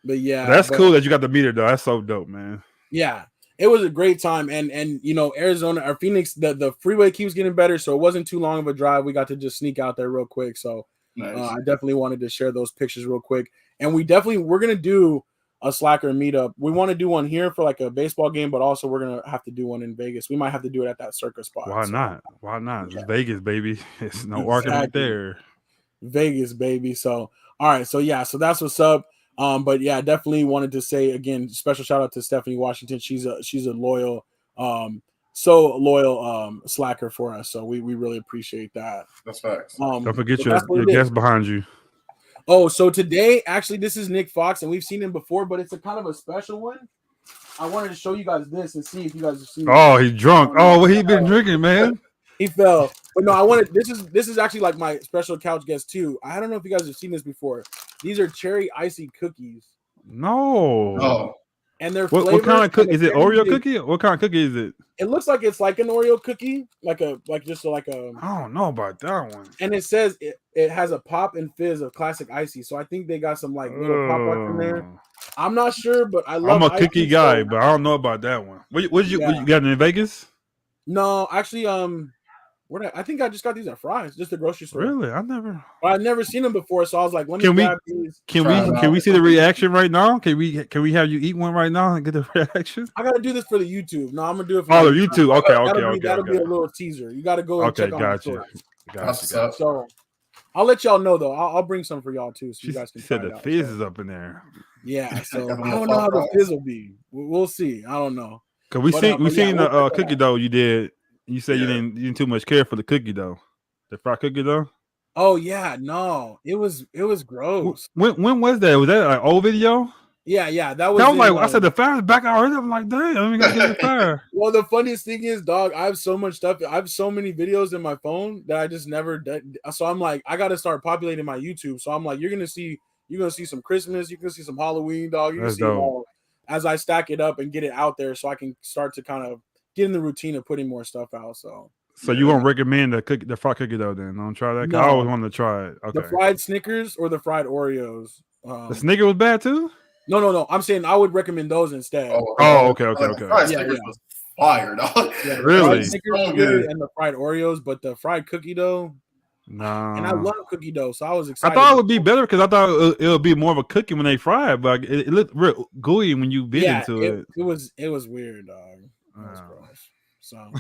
But that's cool that you got to meet her though. That's so dope, man. Yeah, it was a great time, and Arizona or Phoenix, the freeway keeps getting better, so it wasn't too long of a drive. We got to just sneak out there real quick. So nice. I definitely wanted to share those pictures real quick, and we're gonna do a slacker meetup. We want to do one here for like a baseball game, but also we're gonna have to do one in Vegas. We might have to do it at that Circa spot. Why not? It's Vegas, baby. It's no argument there. Vegas, baby. So all right, so that's what's up. But definitely wanted to say again, special shout out to Stephanie Washington. She's a loyal, slacker for us. So we really appreciate that. That's facts. Don't forget your guest behind you. Oh, so today, actually, this is Nick Fox, and we've seen him before, but it's a kind of a special one. I wanted to show you guys this and see if you guys have seen. Oh, he's drunk. Oh, what he been drinking, man? He fell. But no, I wanted. This is actually like my special couch guest too. I don't know if you guys have seen this before. These are cherry icy cookies. No. Oh. And they're what kind of cookie is it? Oreo cookie? What kind of cookie is it? It looks like it's like an Oreo cookie, like a. I don't know about that one. And it says it has a pop and fizz of classic icy. So I think they got some like little pop art in there. I'm not sure, but I'm a cookie guy, but I don't know about that one. What you got in Vegas? No, actually, I think I just got these at Fry's, just the grocery store. Really? I've never seen them before, so I was like, let me grab these. Can we see the reaction right now? Can we have you eat one right now and get the reaction? I gotta do this for the YouTube. No, I'm gonna do it for the YouTube. Okay. That'll be a little teaser. You gotta go and check on the store. Gotcha. So I'll let y'all know though. I'll bring some for y'all too, so you guys can said the fizz is up in there. Yeah, so I don't know how the fizz will be. We'll see. I don't know. Cause we seen the cookie dough you did. You said you didn't too much care for the cookie dough, the fried cookie dough. Oh yeah, no, it was gross. When was that? Was that an old video? Yeah, that was like I said the fire's back already. I'm like, damn, we gotta get the fire. Well, the funniest thing is, dog, I have so much stuff. I have so many videos in my phone that I just never did. So I'm like, I gotta start populating my YouTube. So I'm like, you're gonna see some Christmas, you're gonna see some Halloween, dog. You're gonna see them all as I stack it up and get it out there, so I can start to kind of get in the routine of putting more stuff out. So you won't recommend the fried cookie dough then? Don't try that. No. I always wanted to try it. Okay. The fried Snickers or the fried Oreos. The Snickers was bad too. No. I'm saying I would recommend those instead. Oh, okay. Fried Snickers was fire, dog. Yeah, Really? fried Snickers So is good. and the fried Oreos, but the fried cookie dough, Nah. and I love cookie dough, so I was I excited. thought it would be better because I thought it would be more of a cookie when they fry it, but it looked real gooey when you bit into it. It was weird, dog. It was Wow. gross. So,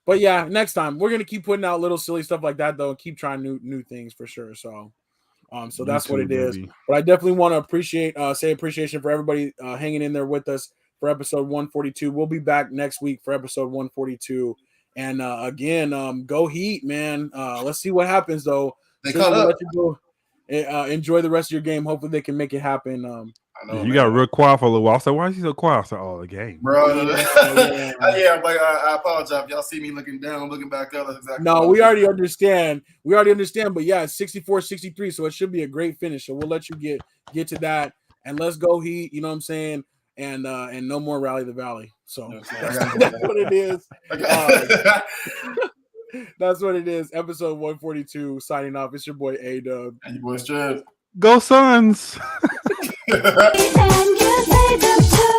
but yeah, next time we're gonna keep putting out little silly stuff like that though, and keep trying new things for sure. So, so that's what it is. Baby. But I definitely want to say appreciation for everybody hanging in there with us for episode 142. We'll be back next week for episode 142. And again, go Heat, man. Let's see what happens though. They Sure, caught we'll up. let you go. Enjoy the rest of your game. Hopefully they can make it happen. I know, You man. got real quiet for a little while. I said, why is he so quiet? I said, oh, the game. Bro. Yeah. Yeah, like I apologize. Y'all see me looking down, looking back up. That's exactly No, what we I'm already doing. understand. But yeah, it's 64-63, so it should be a great finish. So we'll let you get to that, and let's go Heat. You know what I'm saying? And no more Rally the Valley. So You know what I'm that's, saying? that's what it is. Okay. That's what it is. Episode 142. Signing off. It's your boy A-Dub. And you boys, Trev. Go Suns! And you say the truth.